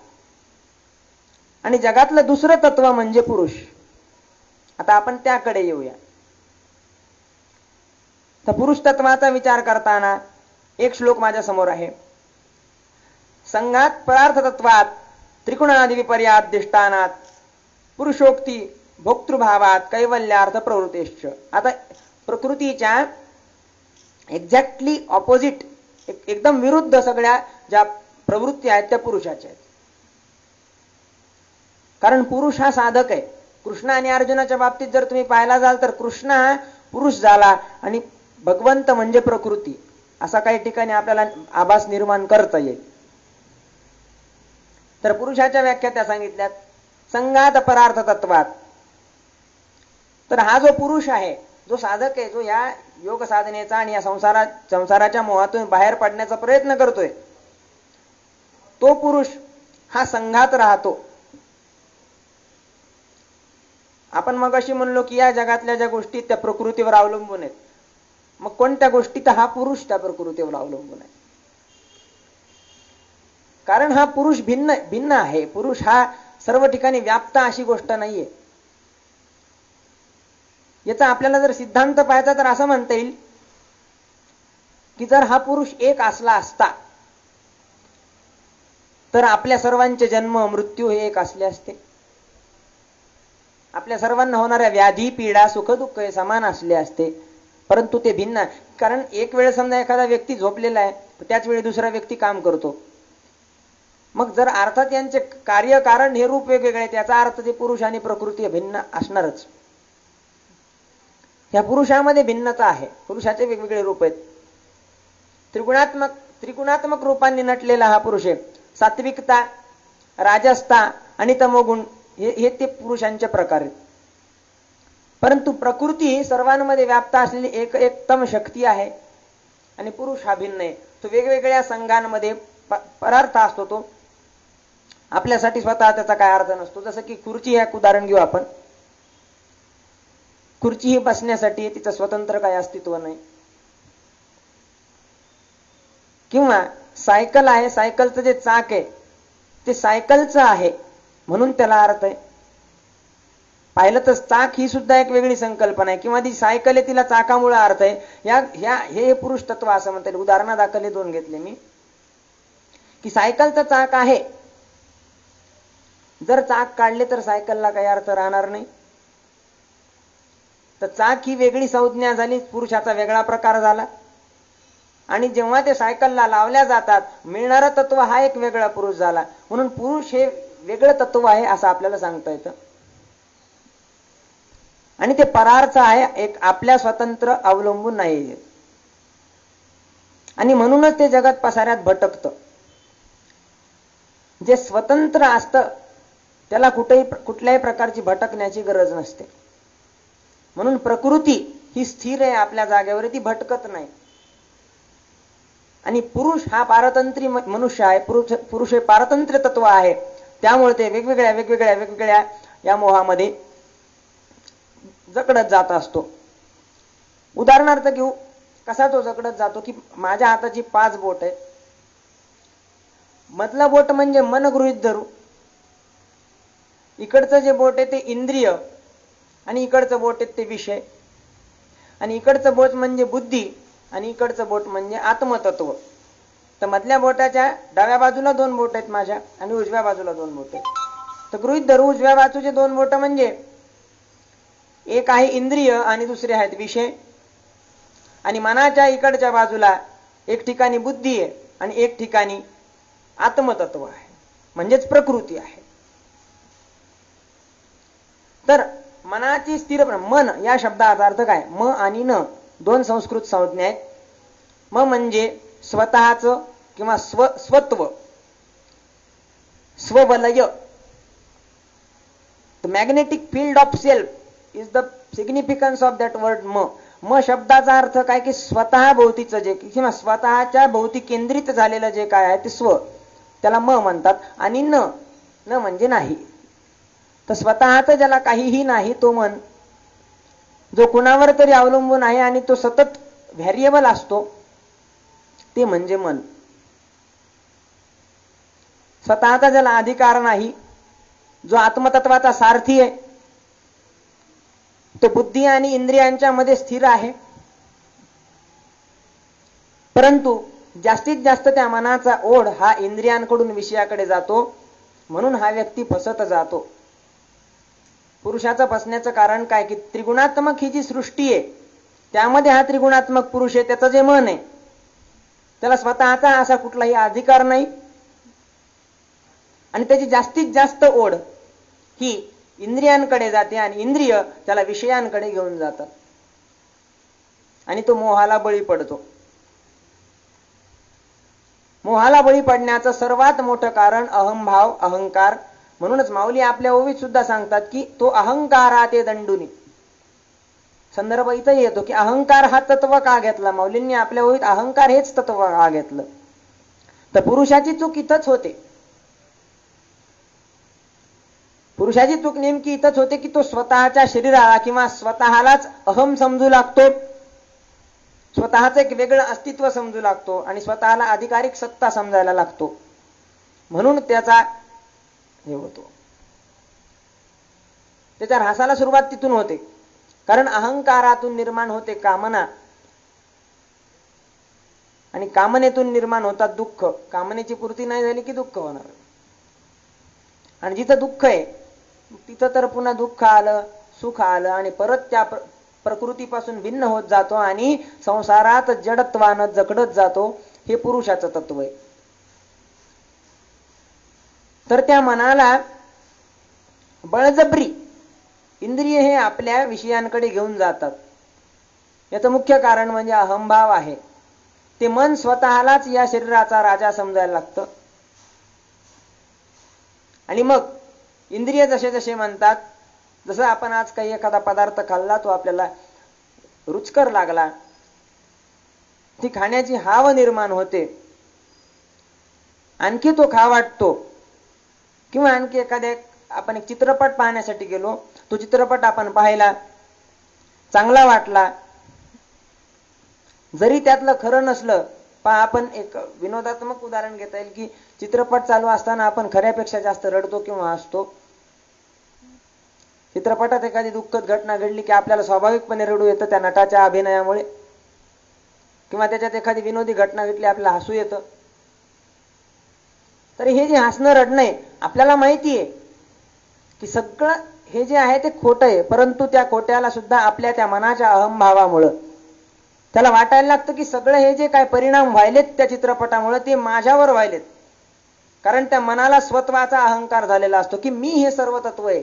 आणि जगातलं दुसरं तत्व म्हणजे पुरुष. आता आपण त्याकडे येऊया. तर पुरुष तत्वाचा विचार करताना एक श्लोक माझ्या समोर आहे. संघात पदार्थ तत्वात त्रिगुणादि विपर्यात दिष्टानात पुरुषोक्ती भोक्तृभावात कैवल्यार्थ प्रवृत्तेश्च. आता प्रकृतीच्या एक्झॅक्टली ऑपोजिट, एकदम विरुद्ध सगळ्या ज्या प्रवृत्ती आहेत त्या पुरुषाच्या आहेत. कारण पुरुष हा साधक आहे. कृष्ण आणि अर्जुनाच्या बाबतीत जर तुम्ही पाहायला जाल तर कृष्ण हा पुरुष झाला आणि भगवंत म्हणजे प्रकृती, असा काही ठिकाणी आपल्याला आभास निर्माण करता येईल. तर पुरुषाच्या व्याख्या त्या सांगितल्यात संघात परार्थ तत्वात. तर हा जो पुरुष आहे, जो साधक आहे, जो या योग साधनेचा आणि या संसाराच्या मोहातून बाहेर पडण्याचा प्रयत्न करतोय, तो पुरुष हा संघात राहतो. आपण मग अशी म्हणलो की या जगातल्या ज्या गोष्टी त्या प्रकृतीवर अवलंबून आहेत. मग कोणत्या गोष्टी? तर हा पुरुष त्या प्रकृतीवर अवलंबून आहे. कारण हा पुरुष भिन्न आहे. पुरुष हा सर्व ठिकाणी व्याप्त अशी गोष्ट नाहीये. याचा आपल्याला जर सिद्धांत पाहायचा तर असं म्हणता येईल की जर हा पुरुष एक असला असता तर आपल्या सर्वांचे जन्म मृत्यू हे एक असले असते. आपल्या सर्वांना होणाऱ्या व्याधी पीडा सुख दुःख हे समान असले असते. परंतु ते भिन्न. कारण एक वेळ समजा एखादा व्यक्ती झोपलेला आहे, त्याच वेळी दुसरा व्यक्ती काम करतो. मग जर अर्थात यांचे कार्य कारण हे रूप वेगवेगळे, त्याचा अर्थ ते पुरुष आणि प्रकृती भिन्न असणारच. या पुरुषामध्ये भिन्नता आहे. पुरुषाचे वेगवेगळे रूप आहेत. त्रिगुणात्मक रूपांनी नटलेला हा पुरुष आहे. सात्विकता, राजसता आणि तमोगुण हे ते पुरुषांचे प्रकार आहेत. परंतु प्रकृती सर्वांमध्ये व्याप्त असलेली एकदम शक्ती आहे आणि पुरुष हा भिन्न आहे. तो वेगवेगळ्या संघांमध्ये परार्थ असतो. तो आपल्यासाठी स्वतः त्याचा काय अर्थ नसतो. जसं की खुर्ची हे उदाहरण घेऊ आपण. खुर्ची ही बसण्यासाठी, तिचं स्वतंत्र काय अस्तित्व नाही. किंवा सायकल आहे, सायकलचं जे चाक आहे ते सायकलचं आहे म्हणून त्याला अर्थ आहे. पाहिलं तर चाक ही सुद्धा एक वेगळी संकल्पना आहे. किंवा ती सायकल आहे तिला चाकामुळे अर्थ आहे. हे पुरुष तत्व असं म्हणता येईल. उदाहरणादाखल दोन घेतले मी की सायकलचं चाक आहे, जर चाक काढले तर सायकलला काही अर्थ राहणार नाही. तर चाक ही वेगळी संज्ञा झाली, पुरुषाचा वेगळा प्रकार झाला. आणि जेव्हा ते सायकलला लावल्या जातात मिळणारं तत्व हा एक वेगळा पुरुष झाला. म्हणून पुरुष हे वेगळं तत्व आहे असं आपल्याला सांगता येतं. आणि ते परार्थ आहे, एक आपल्या स्वतंत्र अवलंबून नाही. आणि म्हणूनच ते जगत पसाऱ्यात भटकतं. जे स्वतंत्र असतं त्याला कुठल्याही प्रकारची भटकण्याची गरज नसते. म्हणून प्रकृती ही स्थिर आहे आपल्या जागेवर, ती भटकत नाही. आणि पुरुष हा पारतंत्री मनुष्य आहे. पुरुष हे पारतंत्र्य तत्व आहे. त्यामुळे ते वेगवेगळ्या या मोहामध्ये जकडत जात असतो. उदाहरणार्थ घेऊ, कसा तो जकडत जातो की माझ्या हाताची 5 बोट आहेत. मधलं बोट म्हणजे मन गृहीत धरू, इकडचं जे बोट आहे ते इंद्रिय, आणि इकडचं बोट आहे ते विषय, आणि इकडचं बोट म्हणजे बुद्धी, आणि इकडचं बोट म्हणजे आत्मतत्व. तर मधल्या बोटाच्या डाव्या बाजूला 2 बोट आहेत माझ्या, आणि उजव्या बाजूला 2 बोट आहेत. तर गृहीत धरू उजव्या बाजूचे 2 बोट म्हणजे एक आहे इंद्रिय आणि दुसरे आहेत विषय. आणि मनाच्या इकडच्या बाजूला एक ठिकाणी बुद्धी आहे आणि एक ठिकाणी आत्मतत्व आहे, म्हणजेच प्रकृती आहे. तर मनाची स्थिर, मन या शब्दाचा अर्थ काय? म आणि न 2 संस्कृत संज्ञा आहेत. म म्हणजे स्वतःचं किंवा स्वत्व, स्ववलय. The magnetic field of self is the significance of that word म. म शब्दाचा अर्थ काय की स्वतः भोवतीचं जे किंवा स्वतःच्या भोवती केंद्रित झालेलं जे काय आहे ते स्व, त्याला म म्हणतात. आणि न म्हणजे नाही. तर स्वतःच ज्याला काहीही नाही तो मन, जो कुणावर तरी अवलंबून आहे आणि तो सतत व्हेरिएबल असतो, ते म्हणजे मन. स्वतःचा ज्याला अधिकार नाही, जो आत्मतत्वाचा सारथी आहे, तो बुद्धी आणि इंद्रियांच्या मध्ये स्थिर आहे. परंतु जास्तीत जास्त त्या मनाचा ओढ हा इंद्रियांकडून विषयाकडे जातो, म्हणून हा व्यक्ती फसत जातो. पुरुषाचं फसण्याचं कारण काय की त्रिगुणात्मक ही जी सृष्टी आहे त्यामध्ये हा त्रिगुणात्मक पुरुष आहे, त्याचं जे मन आहे त्याला स्वतःचा असा कुठलाही अधिकार नाही आणि त्याची जास्तीत जास्त ओढ ही इंद्रियांकडे जाते आणि इंद्रिय त्याला विषयांकडे घेऊन जातात आणि तो मोहाला बळी पडतो. मोहाला बळी पडण्याचं सर्वात मोठं कारण अहंभाव, अहंकार. म्हणूनच माऊली आपल्या ओवीत सुद्धा सांगतात की तो अहंकाराते दंडुनी. संदर्भ इथं येतो की अहंकार हा तत्व का घेतला. माऊलींनी आपल्या ओवीत अहंकार हेच तत्व का घेतलं. तर पुरुषाची चूक इथंच होते. पुरुषाची चूक नेमकी इथंच होते की तो स्वतःच्या शरीराला किंवा स्वतःलाच अहम समजू लागतो, स्वतःचं एक वेगळं अस्तित्व समजू लागतो आणि स्वतःला अधिकारिक सत्ता समजायला लागतो. म्हणून त्याचा हे होतो, त्याच्या ऱ्हासाला सुरुवात तिथून होते. कारण अहंकारातून निर्माण होते कामना आणि कामनेतून निर्माण होतात दुःख. कामनेची पूर्ती नाही झाली की दुःख होणार आणि जिथं दुःख आहे तिथं तर पुन्हा दुःख आलं, सुख आलं आणि परत त्या प्रकृतीपासून भिन्न होत जातो आणि संसारात जडत्वानं जकडत जातो. हे पुरुषाचं तत्व आहे. तर त्या मनाला बळजबरी इंद्रिय हे आपल्या विषयांकडे घेऊन जातात. याचं मुख्य कारण म्हणजे अहंभाव आहे. ते मन स्वतःलाच या शरीराचा राजा समजायला लागतं आणि मग इंद्रिय जसे जसे म्हणतात, जसं आपण आज काही एखादा पदार्थ खाल्ला, तो आपल्याला रुचकर लागला, ती खाण्याची हाव निर्माण होते, आणखी तो खा वाटतो. किंवा आणखी एखाद्या आपण एक चित्रपट पाहण्यासाठी गेलो, तो चित्रपट आपण पाहिला, चांगला वाटला, जरी त्यातलं खरं नसलं, पण आपण एक विनोदात्मक उदाहरण घेता येईल की चित्रपट चालू असताना आपण खऱ्यापेक्षा जास्त रडतो किंवा हसतो. चित्रपटात एखादी दुःखद घटना घडली की आपल्याला स्वाभाविकपणे रडू येतं त्या नटाच्या अभिनयामुळे, किंवा त्याच्यात एखादी विनोदी घटना घडली आपल्याला हसू येतं. तर हे जे हसणं रडणं आहे, आपल्याला माहिती आहे की सगळं हे जे आहे ते खोटं आहे, परंतु त्या खोट्याला सुद्धा आपल्या त्या मनाच्या अहंभावामुळं त्याला वाटायला लागतं की सगळं हे जे काय परिणाम व्हायलेत त्या चित्रपटामुळे ते माझ्यावर व्हायलेत. कारण त्या मनाला स्वत्वाचा अहंकार झालेला असतो की मी हे सर्व तत्व आहे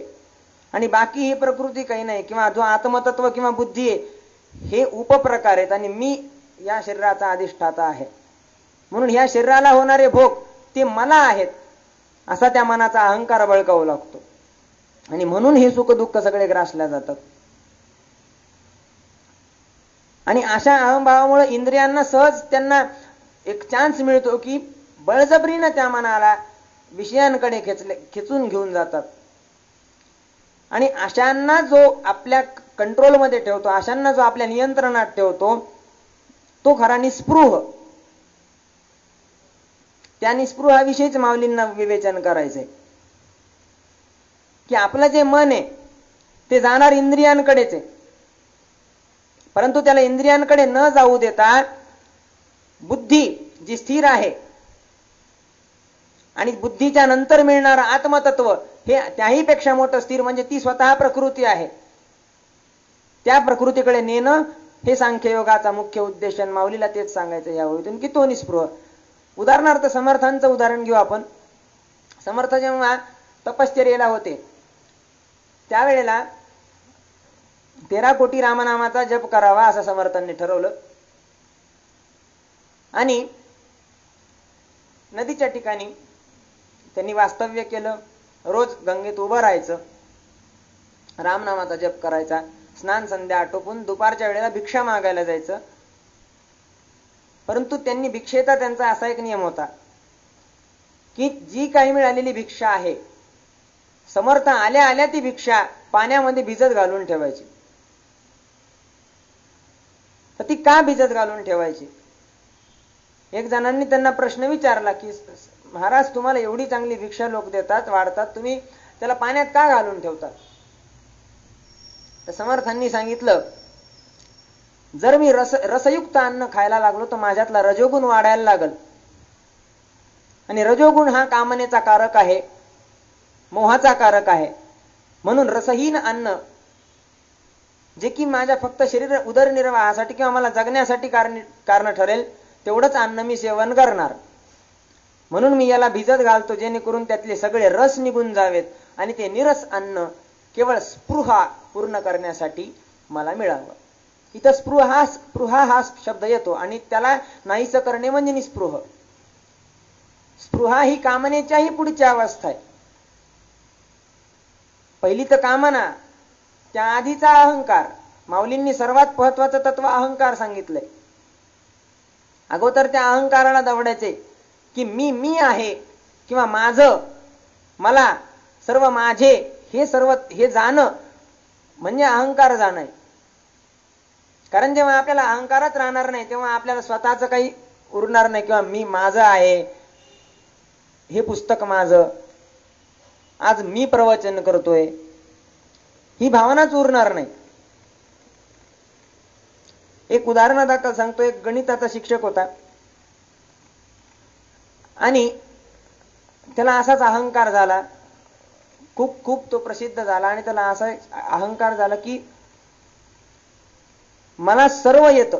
आणि बाकी ही प्रकृती काही नाही, किंवा जो आत्मतत्व किंवा बुद्धी आहे हे उपप्रकार आहेत आणि मी या शरीराचा अधिष्ठाता आहे. म्हणून या शरीराला होणारे भोग ते मला आहेत असा त्या मनाचा अहंकार बळकावू लागतो आणि म्हणून हे सुख दुःख सगळे ग्रासल्या जातात. आणि अशा अहंभावामुळे इंद्रियांना सहज त्यांना एक चान्स मिळतो की बळजबरीनं त्या मनाला विषयांकडे खेचून घेऊन जातात. आणि अशांना जो आपल्या कंट्रोलमध्ये ठेवतो, अशांना जो आपल्या नियंत्रणात ठेवतो, तो खरा निस्पृह. त्या निस्पृहाविषयीच माऊलींना विवेचन करायचंय की आपलं जे मन आहे ते जाणार इंद्रियांकडेच आहे, परंतु त्याला इंद्रियांकडे न जाऊ देता बुद्धी जी स्थिर आहे आणि बुद्धीच्या नंतर मिळणारं आत्मतत्व हे त्याही पेक्षा मोठं स्थिर म्हणजे ती स्वतः प्रकृती आहे, त्या प्रकृतीकडे नेणं हे सांख्ययोगाचा मुख्य उद्देश. माऊलीला तेच सांगायचं या ओळीतून की तो निस्पृह. उदाहरणार्थ समर्थांचं उदाहरण घेऊ आपण. समर्थ जेव्हा तपश्चर्येला होते त्यावेळेला 13 कोटी रामनामाचा जप करावा असं समर्थांनी ठरवलं आणि नदीच्या ठिकाणी त्यांनी वास्तव्य केलं. रोज गंगेत उभं राहायचं, रामनामाचा जप करायचा, स्नान संध्या आटोपून दुपारच्या वेळेला भिक्षा मागायला जायचं. परंतु त्यांनी भिक्षेचा त्यांचा असा एक नियम होता की जी काही मिळालेली भिक्षा आहे समर्थ आल्या आल्या ती भिक्षा पाण्यामध्ये भिजत घालून ठेवायची. तर ती का भिजत घालून ठेवायची? एक जणांनी त्यांना प्रश्न विचारला की महाराज तुम्हाला एवढी चांगली भिक्षा लोक देतात, वाढतात, तुम्ही त्याला पाण्यात का घालून ठेवतात? तर समर्थांनी सांगितलं जर मी रसयुक्त अन्न खायला लागलो तर माझ्यातला रजोगुण वाढायला लागल. आणि रजोगुण हा कामनेचा कारक आहे, मोहाचा कारक आहे. म्हणून रसहीन अन्न, जे की माझ्या फक्त शरीर उदरनिर्वाहासाठी किंवा मला जगण्यासाठी कारण ठरेल, तेवढंच अन्न मी सेवन करणार. म्हणून मी याला भिजत घालतो, जेणेकरून त्यातले सगळे रस निघून जावेत आणि ते निरस अन्न केवळ स्पृहा पूर्ण करण्यासाठी मला मिळावं. इथं स्पृहा हा शब्द येतो आणि त्याला नाहीसं करणे म्हणजे निस्पृह. स्पृहा ही कामनेच्याही पुढची अवस्था आहे. पहिली तर कामना, त्या आधीचा अहंकार. माऊलींनी सर्वात महत्वाचं तत्व अहंकार सांगितलंय. अगोदर त्या अहंकाराला दवडायचे की मी आहे किंवा माझं, मला, सर्व माझे, हे जाणं म्हणजे अहंकार जाणं आहे. कारण जेव्हा आपल्याला अहंकारच राहणार नाही तेव्हा आपल्याला स्वतःच काही उरणार नाही. किंवा मी माझं आहे, हे पुस्तक माझं, आज मी प्रवचन करतोय, ही भावनाच उरणार नाही. एक उदाहरणादाखल सांगतो. एक गणिताचा शिक्षक होता आणि त्याला असाच अहंकार झाला. खूप तो प्रसिद्ध झाला आणि त्याला असा अहंकार झाला की मला सर्व येतं.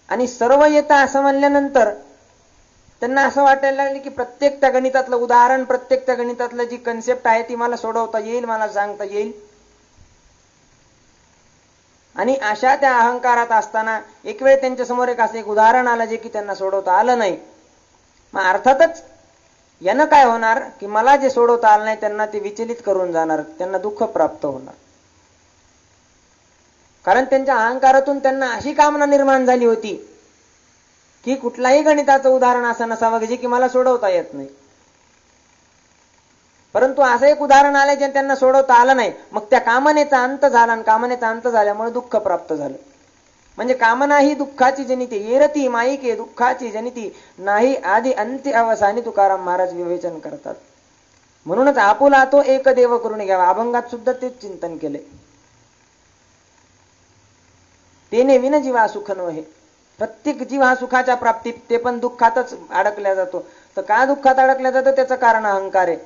आणि सर्व येतं असं म्हणल्यानंतर त्यांना असं वाटायला लागले की प्रत्येक त्या गणितातलं उदाहरण, प्रत्येक त्या गणितातलं जी कन्सेप्ट आहे ती मला सोडवता येईल, मला सांगता येईल. आणि अशा त्या अहंकारात असताना एक वेळ त्यांच्या समोर एक उदाहरण आलं जे की त्यांना सोडवता आलं नाही. मग अर्थातच यानं काय होणार की मला जे सोडवता आलं नाही त्यांना ते विचलित करून जाणार, त्यांना दुःख प्राप्त होणार. कारण त्यांच्या अहंकारातून त्यांना अशी कामना निर्माण झाली होती की कुठलाही गणिताचं उदाहरण असं नसावं जे की मला सोडवता येत नाही. परंतु असं एक उदाहरण आलंय जे त्यांना सोडवता आलं नाही. मग त्या कामनेचा अंत झाला आणि कामनेचा अंत झाल्यामुळे दुःख प्राप्त झालं. म्हणजे कामना ही दुःखाची जनिती, येरती माईके दुःखाची जनिती, नाही आधी अंती अवसानी तुकाराम महाराज विवेचन करतात. म्हणूनच आपुला तो एक देव करून घ्यावा. अभंगात सुद्धा तेच चिंतन केले. तेने विन जीवा सुख नव्हे. प्रत्येक जीव हा सुखाच्या प्राप्तीत, ते पण दुःखातच अडकल्या जातो. तर का दुःखात अडकल्या जातो त्याचं कारण अहंकार आहे.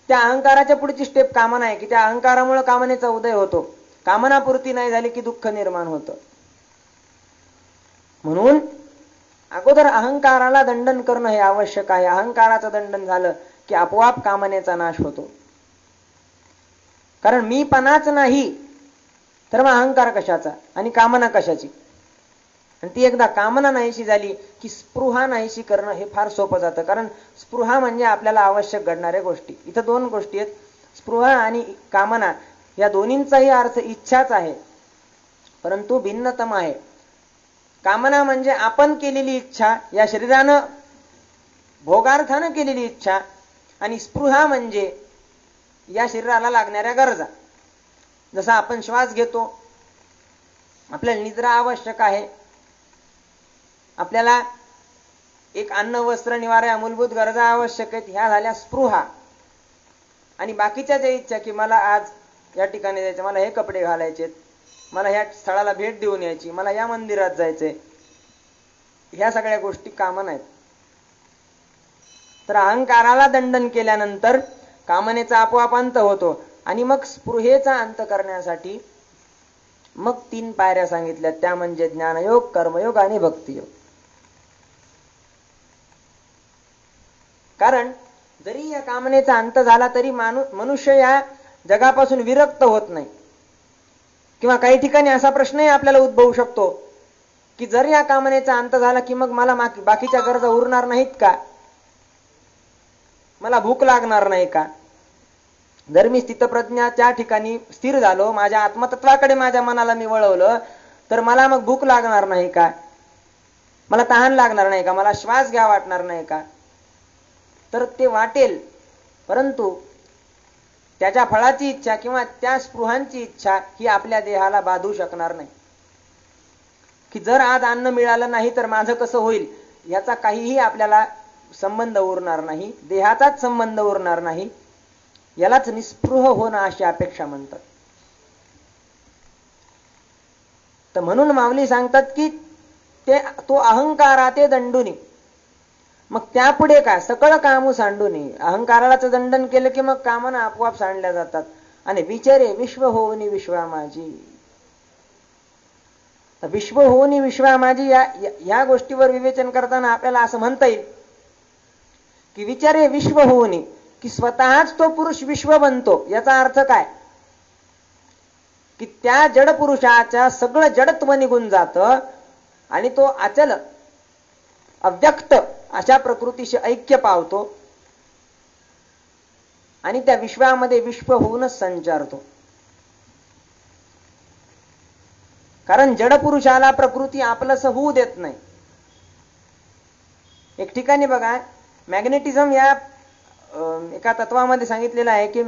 त्या अहंकाराच्या पुढची स्टेप कामना आहे की त्या अहंकारामुळे कामनेचा उदय होतो. कामनापूर्ती नाही झाली की दुःख निर्माण होतं. म्हणून अगोदर अहंकाराला दंडन करणं हे आवश्यक आहे. अहंकाराचं दंडन झालं की आपोआप कामनेचा नाश होतो. कारण मीपणाच नाही तर मग अहंकार कशाचा आणि कामना कशाची. आणि ती एकदा कामना नाहीशी झाली की स्पृहा नाहीशी करणं हे फार सोपं जातं. कारण स्पृहा म्हणजे आपल्याला आवश्यक घडणाऱ्या गोष्टी. इथं दोन गोष्टी आहेत, स्पृहा आणि कामना. या दोन्हींचाही अर्थ इच्छाच आहे, परंतु भिन्नतम आहे. कामना म्हणजे आपण केलेली इच्छा, या शरीरानं भोगार्थानं केलेली इच्छा. आणि स्पृहा म्हणजे या शरीराला लागणाऱ्या गरजा. जसा आपण श्वास घेतो, आपल्याला निद्रा आवश्यक आहे, आपल्याला एक अन्न वस्त्र निवारा या मूलभूत गरजा आवश्यक आहेत, ह्या झाल्या स्पृहा. आणि बाकीच्या ज्या इच्छा की मला आज या ठिकाणी जायचं, मला हे कपडे घालायचे, मला ह्या स्थळाला भेट देऊन यायची, मला या मंदिरात जायचंय, ह्या सगळ्या गोष्टी कामना आहेत. तर अहंकाराला दंडन केल्यानंतर कामनेचा आपोआप अंत होतो. आणि मग स्पृहेचा अंत करण्यासाठी मग 3 पायऱ्या सांगितल्या, त्या म्हणजे ज्ञानयोग, कर्मयोग आणि भक्तियोग. कारण जरी या कामनेचा अंत झाला तरी मनुष्य या जगापासून विरक्त होत नाही. किंवा काही ठिकाणी असा प्रश्नही आपल्याला उद्भवू शकतो की जर या कामनेचा अंत झाला की मग मला बाकीच्या गरजा उरणार नाहीत का, मला भूक लागणार नाही का. जर मी स्थितप्रज्ञा त्या ठिकाणी स्थिर झालो, माझ्या आत्मतत्वाकडे माझ्या मनाला मी वळवलं, तर मला मग भूक लागणार नाही का, मला तहान लागणार नाही का, मला श्वास घ्या वाटणार नाही का. तर ते वाटेल, परंतु त्याच्या फळाची इच्छा किंवा त्या स्पृहांची इच्छा ही आपल्या देहाला बाधू शकणार नाही. की जर आज अन्न मिळालं नाही तर माझं कसं होईल, याचा काहीही आपल्याला संबंध उरणार नाही, देहाचाच संबंध उरणार नाही. यालाच निस्पृह होणं अशी अपेक्षा म्हणतात. तर म्हणून माऊली सांगतात की तो अहंकाराते दंडुनी. मग त्यापुढे काय, सकळ कामू सांडूनी. अहंकारालाच दंडन केलं की मग कामना आपोआप सांडल्या जातात. आणि विचारे विश्व होऊनी विश्वा माझी. विश्व होऊनी विश्वा माझी या गोष्टीवर विवेचन करताना आपल्याला असं म्हणता येईल की विचारे विश्व होऊनी, की स्वतःच तो पुरुष विश्व बनतो. याचा अर्थ काय, की त्या जड पुरुषाच्या सगळं जडत्व निघून जातं आणि तो अचल अव्यक्त अशा प्रकृतीशी ऐक्य पावतो आणि त्या विश्वामध्ये विश्व होऊनच संचारतो. कारण जड पुरुषाला प्रकृती आपलंस होऊ देत नाही. एक ठिकाणी बघा, मॅग्नेटिझम या एका तत्वामध्ये सांगितलेलं आहे की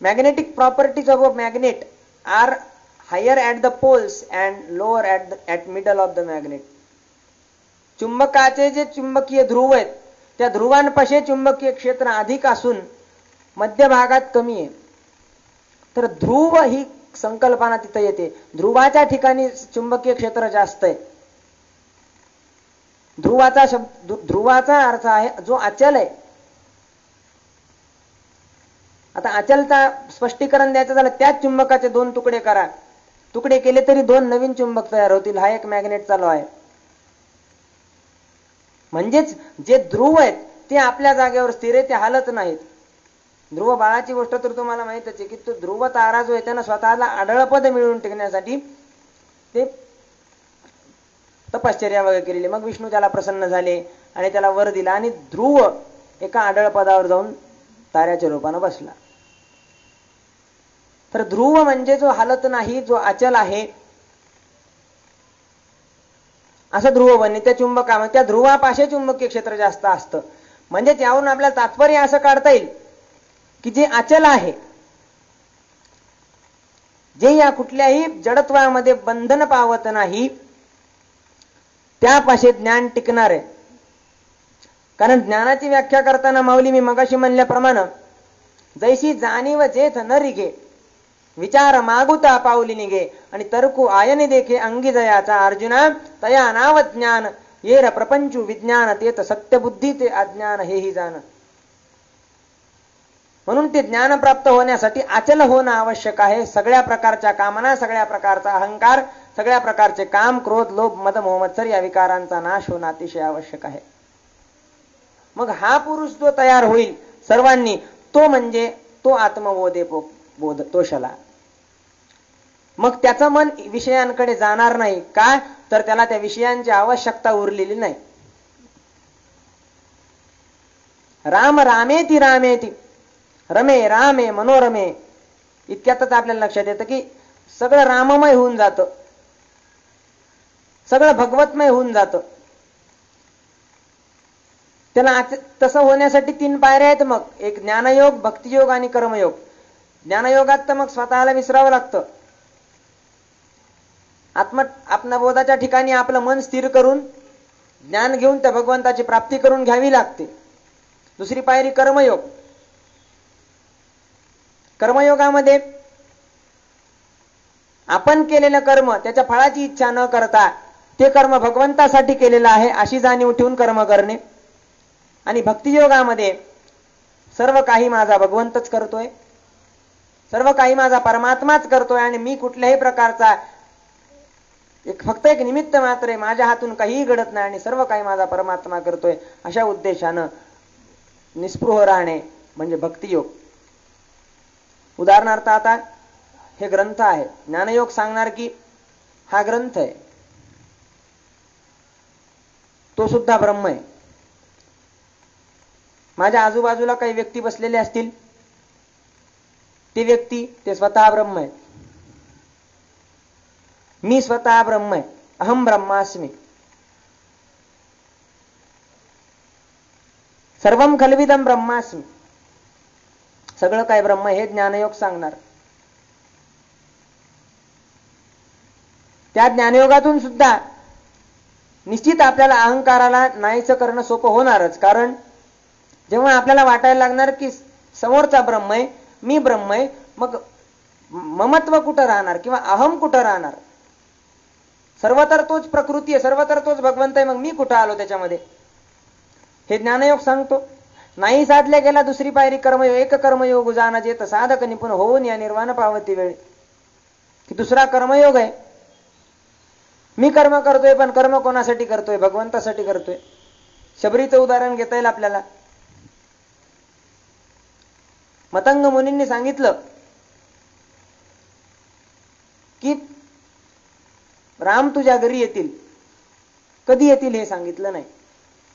magnetic properties of a magnet are higher at the poles and lower at middle of the magnet. चुंबकाचे जे चुंबकीय ध्रुव आहेत त्या ध्रुवांपाशी चुंबकीय क्षेत्र अधिक असून मध्यभागात कमी आहे. तर ध्रुव ही संकल्पना तिथे येते. ध्रुवाच्या ठिकाणी चुंबकीय क्षेत्र जास्त आहे. ध्रुवाचा अर्थ आहे जो अचल आहे. आता अचलचा स्पष्टीकरण द्यायचं झालं, त्याच चुंबकाचे 2 तुकडे करा. तुकडे केले तरी 2 नवीन चुंबक तयार होतील. हा एक मॅग्नेटचा लॉ आहे. म्हणजेच जे ध्रुव आहेत ते आपल्या जागेवर स्थिर आहे, ते हालत नाहीत. ध्रुव बाळाची गोष्ट तर तुम्हाला माहितच आहे की तो ध्रुव तारा जो आहे त्यानं स्वतःला आढळपद मिळवून टिकण्यासाठी ते तपश्चर्या वगैरे केलेली. मग विष्णू त्याला प्रसन्न झाले आणि त्याला वर दिला आणि ध्रुव एका आढळपदावर जाऊन ताऱ्याच्या रूपानं बसला. तर ध्रुव म्हणजे जो हालत नाही, जो अचल आहे, असं ध्रुव बने. त्या चुंबकामध्ये त्या ध्रुवापाशी चुंबकीय क्षेत्र जास्त असतं. म्हणजे त्यावरून आपल्याला तात्पर्य असं काढता येईल की जे अचल आहे, जे या कुठल्याही जडत्वामध्ये बंधन पावत नाही, त्यापाशी ज्ञान टिकणार आहे. कारण ज्ञानाची व्याख्या करताना माऊली मी मगाशी म्हणल्याप्रमाणे जैसी जाणीव जेथ न रिगे, विचार मागुता पाऊली निघे आणि तर्कू आयने देखे अंगी जयाचा. अर्जुना तया नाव ज्ञान येर प्रपंचू विज्ञान तेत सत्यबुद्धी ते अज्ञान हेही जाण. म्हणून ते ज्ञान प्राप्त होण्यासाठी अचल होणं आवश्यक आहे. सगळ्या प्रकारच्या कामना, सगळ्या प्रकारचा अहंकार, सगळ्या प्रकारचे काम, क्रोध, लोभ, मद, मोह, मत्सर या विकारांचा नाश होणं अतिशय आवश्यक आहे. मग हा पुरुष जो तयार होईल सर्वांनी, तो म्हणजे तो आत्मबोधे बोध तोषला. मग त्याचं मन विषयांकडे जाणार नाही. का तर त्याला त्या विषयांची आवश्यकता उरलेली नाही. राम रामेती रामेती, रमे रामे मनोरमे, इतक्यातच आपल्याला लक्षात येतं की सगळं राममय होऊन जातं, सगळं भगवतमय होऊन जातं. त्याला तसं होण्यासाठी 3 पायऱ्या आहेत. मग एक ज्ञानयोग, भक्तियोग आणि कर्मयोग. ज्ञानयोगात तर मग स्वतःला विसरावं लागतं. आत्मबोधाच्या ठिकाणी आपलं मन स्थिर करून ज्ञान घेऊन त्या भगवंताची प्राप्ती करून घ्यावी लागते. दुसरी पायरी कर्मयोग. कर्मयोगामध्ये आपण केलेलं कर्म त्याच्या फळाची इच्छा न करता ते कर्म भगवंतासाठी केलेलं आहे अशी जाणीव ठेवून कर्म करणे. आणि भक्तियोगामध्ये सर्व काही माझा भगवंतच करतोय, सर्व काही माझा परमात्माच करतोय आणि मी कुठल्याही प्रकारचा फक्त एक निमित्त मात्र आहे, माझ्या हातून काहीही घडत नाही आणि सर्व काही माझा परमात्मा करतोय, अशा उद्देशानं निस्पृह राहणे म्हणजे भक्तियोग. उदाहरणार्थ आता हे ग्रंथ आहे, ज्ञानयोग सांगणार की हा ग्रंथ आहे, तो सुद्धा ब्रह्म आहे. माझ्या आजूबाजूला काही व्यक्ती बसलेले असतील, ते व्यक्ती ते स्वतः ब्रह्म आहेत. मी स्वतः ब्रह्म आहे. अहम ब्रह्मास्मी. सर्वम खलविदम ब्रह्मास्मी. सगळं काय ब्रह्म हे ज्ञानयोग सांगणार. त्या ज्ञानयोगातून सुद्धा निश्चित आपल्याला अहंकाराला नाहीचं करणं सोपं होणारच. कारण जेव्हा आपल्याला वाटायला लागणार की समोरचा ब्रह्म आहे, मी ब्रह्म आहे, मग ममत्व कुठं राहणार किंवा अहम कुठं राहणार. सर्व तर तोच प्रकृती आहे, सर्व तर तोच भगवंत आहे, मग मी कुठं आलो त्याच्यामध्ये? हे ज्ञानयोग सांगतो. नाही साधल्या गेला दुसरी पायरी कर्मयोग. एक कर्मयोग जाणं जेत साधक निपुण होऊन या निर्वाण पावती वेळी. की दुसरा कर्मयोग आहे. मी कर्म करतोय, पण कर्म कोणासाठी करतोय? भगवंतासाठी करतोय. शबरीचं उदाहरण घेता येईल आपल्याला. मतंग मुनींनी सांगितलं की राम तुझ्या घरी येतील. कधी येतील हे सांगितलं नाही.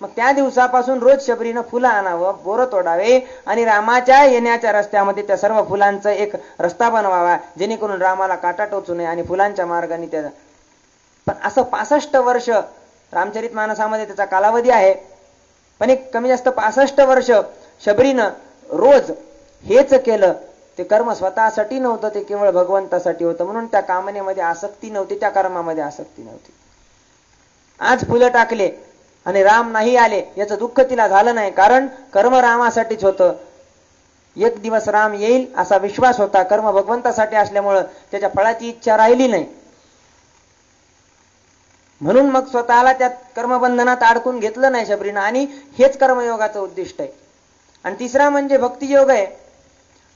मग त्या दिवसापासून रोज शबरीनं फुलं आणावं, बोरं तोडावे आणि रामाच्या येण्याच्या रस्त्यामध्ये त्या सर्व फुलांचा एक रस्ता बनवावा, जेणेकरून रामाला काटा टोचू नये आणि फुलांच्या मार्गाने त्याचा. पण असं 65 वर्ष रामचरितमानसामध्ये त्याचा कालावधी आहे. पण एक कमी जास्त 65 वर्ष शबरीनं रोज हेच केलं. ते कर्म स्वतःसाठी नव्हतं, ते केवळ भगवंतासाठी होतं. म्हणून त्या कामनेमध्ये आसक्ती नव्हती, त्या कर्मामध्ये आसक्ती नव्हती. आज फुलं टाकले आणि राम नाही आले याचं दुःख तिला झालं नाही, कारण कर्म रामासाठीच होतं. एक दिवस राम येईल असा विश्वास होता. कर्म भगवंतासाठी असल्यामुळं त्याच्या फळाची इच्छा राहिली नाही. म्हणून मग स्वतःला त्या कर्मबंधनात अडकून घेतलं नाही शबरीनं. आणि हेच कर्मयोगाचं उद्दिष्ट आहे. आणि तिसरा म्हणजे भक्तियोग आहे.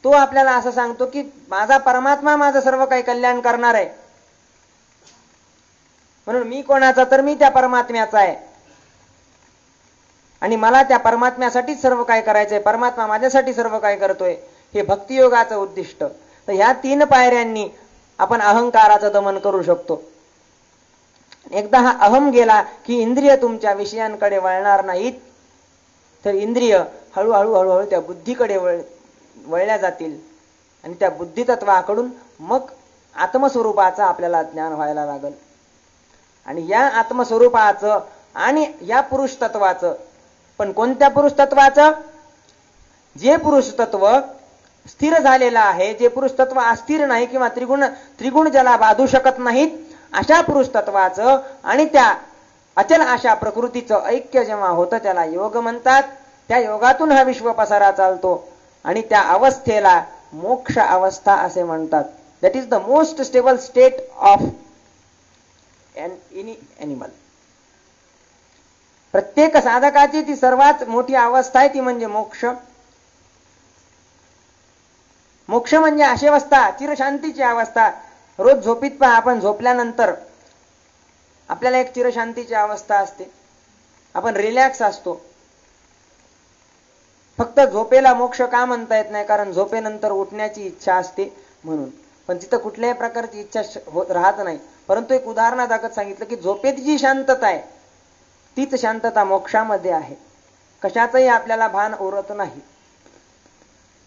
तो आपल्याला असं सांगतो की माझा परमात्मा माझं सर्व काही कल्याण करणार आहे. म्हणून मी कोणाचा? तर मी त्या परमात्म्याचा आहे आणि मला त्या परमात्म्यासाठीच सर्व काय करायचंय. परमात्मा माझ्यासाठी सर्व काय करतोय. हे भक्तियोगाचं उद्दिष्ट. तर ह्या 3 पायऱ्यांनी आपण अहंकाराचं दमन करू शकतो. एकदा हा अहम गेला की इंद्रिय तुमच्या विषयांकडे वळणार नाहीत, तर इंद्रिय हळूहळू हळूहळू त्या बुद्धीकडे वळल्या जातील आणि त्या बुद्धितत्वाकडून मग आत्मस्वरूपाचं आपल्याला ज्ञान व्हायला लागल. आणि या आत्मस्वरूपाचं आणि या पुरुष तत्वाचं, पण कोणत्या पुरुष तत्वाचं? जे पुरुष तत्व स्थिर झालेलं आहे, जे पुरुष तत्व अस्थिर नाही किंवा त्रिगुण ज्याला बाधू शकत नाहीत, अशा पुरुष तत्वाचं आणि त्या अचल अशा प्रकृतीचं ऐक्य जेव्हा होतं त्याला योग म्हणतात. त्या योगातून हा विश्व पसारा चालतो आणि त्या अवस्थेला मोक्ष अवस्था असे म्हणतात. That is the most stable state of any animal. प्रत्येक साधकाची ती सर्वात मोठी अवस्था आहे, ती म्हणजे मोक्ष. मोक्ष म्हणजे अशी अवस्था, चिरशांतीची अवस्था. रोज झोपीत पहा, आपण झोपल्यानंतर आपल्याला एक चिरशांतीची अवस्था असते. आपण रिलॅक्स असतो. फक्त झोपेला मोक्ष का म्हणता येत नाही? कारण झोपेनंतर उठण्याची इच्छा असते म्हणून. पण तिथं कुठल्याही प्रकारची इच्छा राहत नाही. परंतु एक उदाहरणादाखल सांगितलं की झोपेत जी शांतता आहे तीच शांतता मोक्षामध्ये आहे. कशाचंही आपल्याला भान उरत नाही,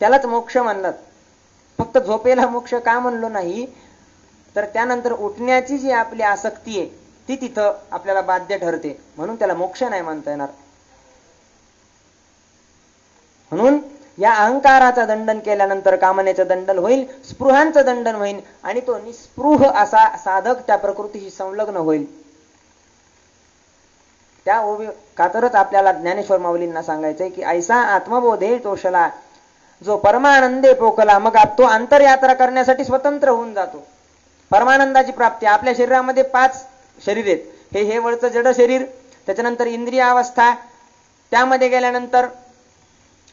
त्यालाच मोक्ष म्हणलात. फक्त झोपेला मोक्ष का म्हणलो नाही, तर त्यानंतर उठण्याची जी आपली आसक्ती आहे ती तिथं आपल्याला बाध्य ठरते, म्हणून त्याला मोक्ष नाही म्हणता येणार. म्हणून या अहंकाराचं दंडन केल्यानंतर कामनेचं दंडन होईल, स्पृहांचं दंडन होईल आणि तो निस्पृह असा साधक त्या प्रकृतीशी संलग्न होईल. त्या कातरच आपल्याला ज्ञानेश्वर माऊलींना सांगायचंय की ऐसा आत्मबोधे तोषला जो परमानंदे पोकला. मग तो अंतरयात्रा करण्यासाठी स्वतंत्र होऊन जातो. परमानंदाची प्राप्ती. आपल्या शरीरामध्ये 5 शरीर आहेत. हे वरचं जड शरीर, त्याच्यानंतर इंद्रिय अवस्था, त्यामध्ये गेल्यानंतर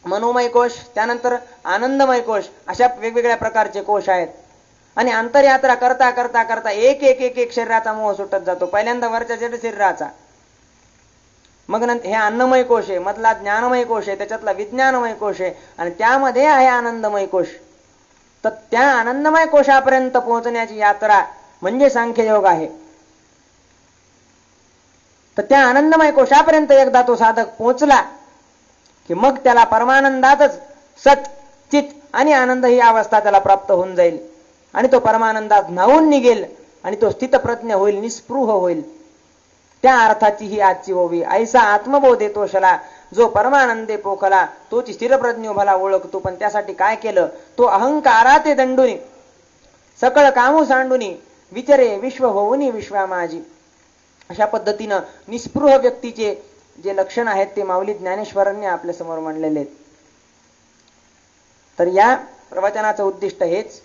मनोमय कोश, त्यानंतर आनंदमय कोश, अशा वेगवेगळ्या प्रकारचे कोश आहेत. आणि अंतरयात्रा करता करता करता एक एक एक एक शरीराचा मोह सुटत जातो. पहिल्यांदा वरच्या जड शरीराचा, मग नंतर हे अन्नमय कोश आहे, मधला ज्ञानमय कोश आहे, त्याच्यातला विज्ञानमय कोश आहे आणि त्यामध्ये आहे आनंदमय कोश. तर त्या आनंदमय कोशापर्यंत पोहोचण्याची यात्रा म्हणजे सांख्ययोग आहे. तर त्या आनंदमय कोशापर्यंत एकदा तो साधक पोहोचला की मग त्याला परमानंदातच सत चित आणि आनंद ही अवस्था त्याला प्राप्त होऊन जाईल आणि तो परमानंदात न्हावून निघेल आणि तो स्थितप्रज्ञ होईल, निस्पृह होईल. त्या अर्थाची ही आजची ओवी. ऐसा आत्मबोधे तोषला जो परमानंदे पोखला तोची स्थिरप्रज्ञ भला ओळखतो. पण त्यासाठी काय केलं? तो अहंकाराते दंडुनी सकळ कामू सांडुनी विचरे विश्व होऊनी विश्वा माझी. अशा पद्धतीनं निस्पृह व्यक्तीचे जे लक्षण आहेत ते माऊली ज्ञानेश्वरांनी आपल्या समोर मांडलेले आहेत. तर या प्रवचनाचं उद्दिष्ट हेच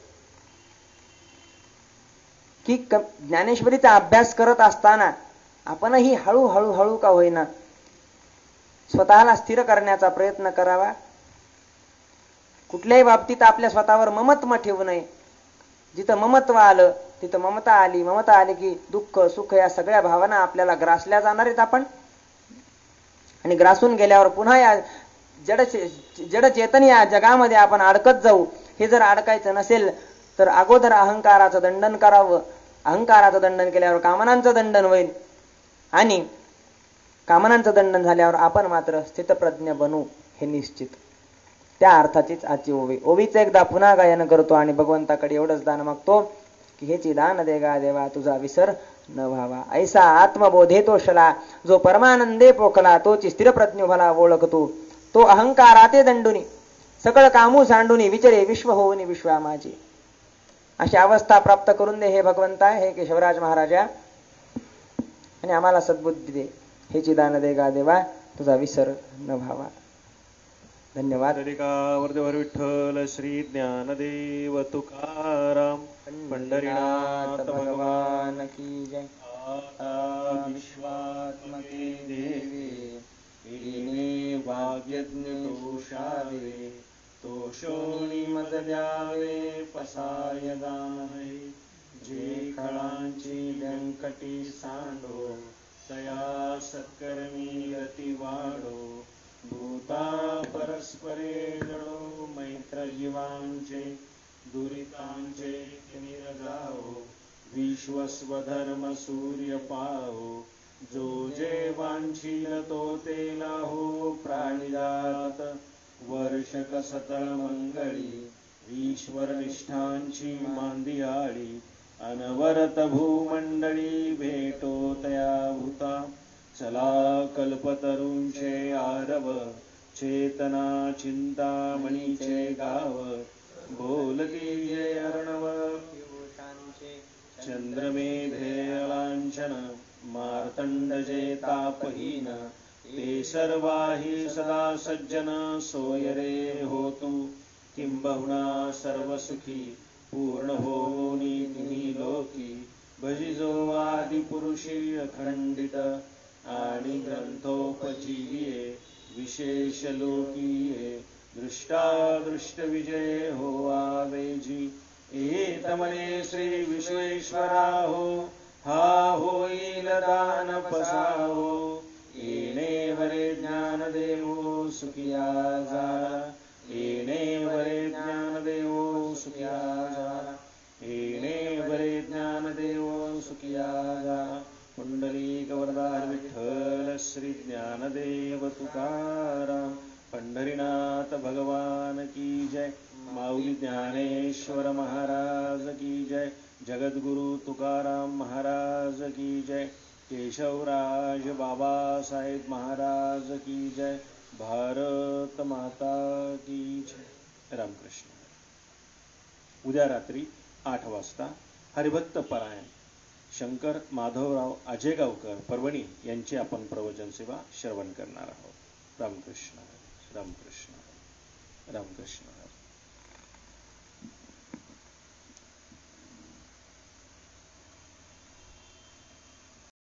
की ज्ञानेश्वरीचा अभ्यास करत असताना आपणही हळूहळू हळू का होईना स्वतःला स्थिर करण्याचा प्रयत्न करावा. कुठल्याही बाबतीत आपल्या स्वतःवर ममत्व ठेवू नये. जिथं ममत्व आलं तिथं ममता आली. ममता आली की दुःख सुख या सगळ्या भावना आपल्याला ग्रासल्या जाणार आहेत आपण. आणि ग्रासून गेल्यावर पुन्हा या जड चेतन या जगामध्ये आपण अडकत जाऊ. हे जर अडकायचं नसेल तर अगोदर अहंकाराचं दंडन करावं. अहंकाराचं दंडन केल्यावर कामनांचं दंडन होईल. आणि कामनांचं दंडन झाल्यावर आपण मात्र स्थितप्रज्ञ बनू हे निश्चित. त्या अर्थाचीच आजची ओवी. ओवीचं एकदा पुन्हा गायन करतो आणि भगवंताकडे एवढंच दान मागतो की हेची दान देगा देवा तुझा विसर न व्हावा. ऐसा आत्मबोधे तो शला जो परमानंदे पोखला तोची स्थिरप्रज्ञ भला ओळखतो. तो अहंकाराते दंडुनी सकळ कामू सांडुनी विचरे विश्व होऊनी विश्वा माझी. अशी अवस्था प्राप्त करून दे हे भगवंता, हे केशवराज महाराजा. आणि आम्हाला सद्बुद्धी दे. हेची दान देगा देवा तुझा विसर न व्हावा. धन्यवाद. वर्धवर विठ्ठल श्री ज्ञानदेव तुकाराम पंढरीनाथ भगवान की जय. विश्वात्मके देवे येणे वाग्यज्ञ दोषावे तोषोनी मज द्यावे पसाय गाणे. जे खळांची व्यंकटी सांडो तया सत्कर्मी रती वाढो. भूता परस्परे जडो मैत्र जीवांचे दुरितांचे निरजाओ. विश्वस्वधर्म सूर्य पाहो जो जे वांछील तो ते लाहो. प्राणिजात वर्षक सतळ मंगळी ईश्वर निष्ठांची मांदियाळी. अनवरत भूमंडळी भेटो तया भूता. चला कल्पतरूंचे आरव चेतना चिंतामणीचे गाव. बोलती ये अर्णव पियुषांचे चंद्रमेधे लांछन. मार्तंड जे तापहीन ते सर्वाही सदा सज्जन. सोय रे होतु किंबहुना सर्वसुखी पूर्ण होनी तिन्ही लोकी. भजिजो आदिपुरुषी अखंडित आणि ग्रंथोपजीविये विशेष लोकीये. दृष्टादृष्ट विजय हो आवेजी. एतमने श्री विश्वेश्वरा हो हा होईल दान पसाहो. येणे वरे ज्ञान देवो सुखिया झाला. येणे वरे ज्ञान देवो सुखिया झाला. येणे वरे ज्ञान देवो सुखिया झाला. पुंडलिक वरदार विठ्ठल श्री ज्ञानदेव तुकाराम पंढरीनाथ भगवान की जय. माऊली ज्ञानेश्वर महाराज की जय. जगद्गुरु तुकाराम महाराज की जय. केशवराज बाबासाहेब महाराज की जय. भारत माता की जय. रामकृष्ण. उद्या रात्री 8 वाजता हरिभक्त परायण शंकर माधवराव आजेगावकर परभणी यांची आपण प्रवचन सेवा श्रवण करणार आहोत. रामकृष्ण रामकृष्ण रामकृष्ण.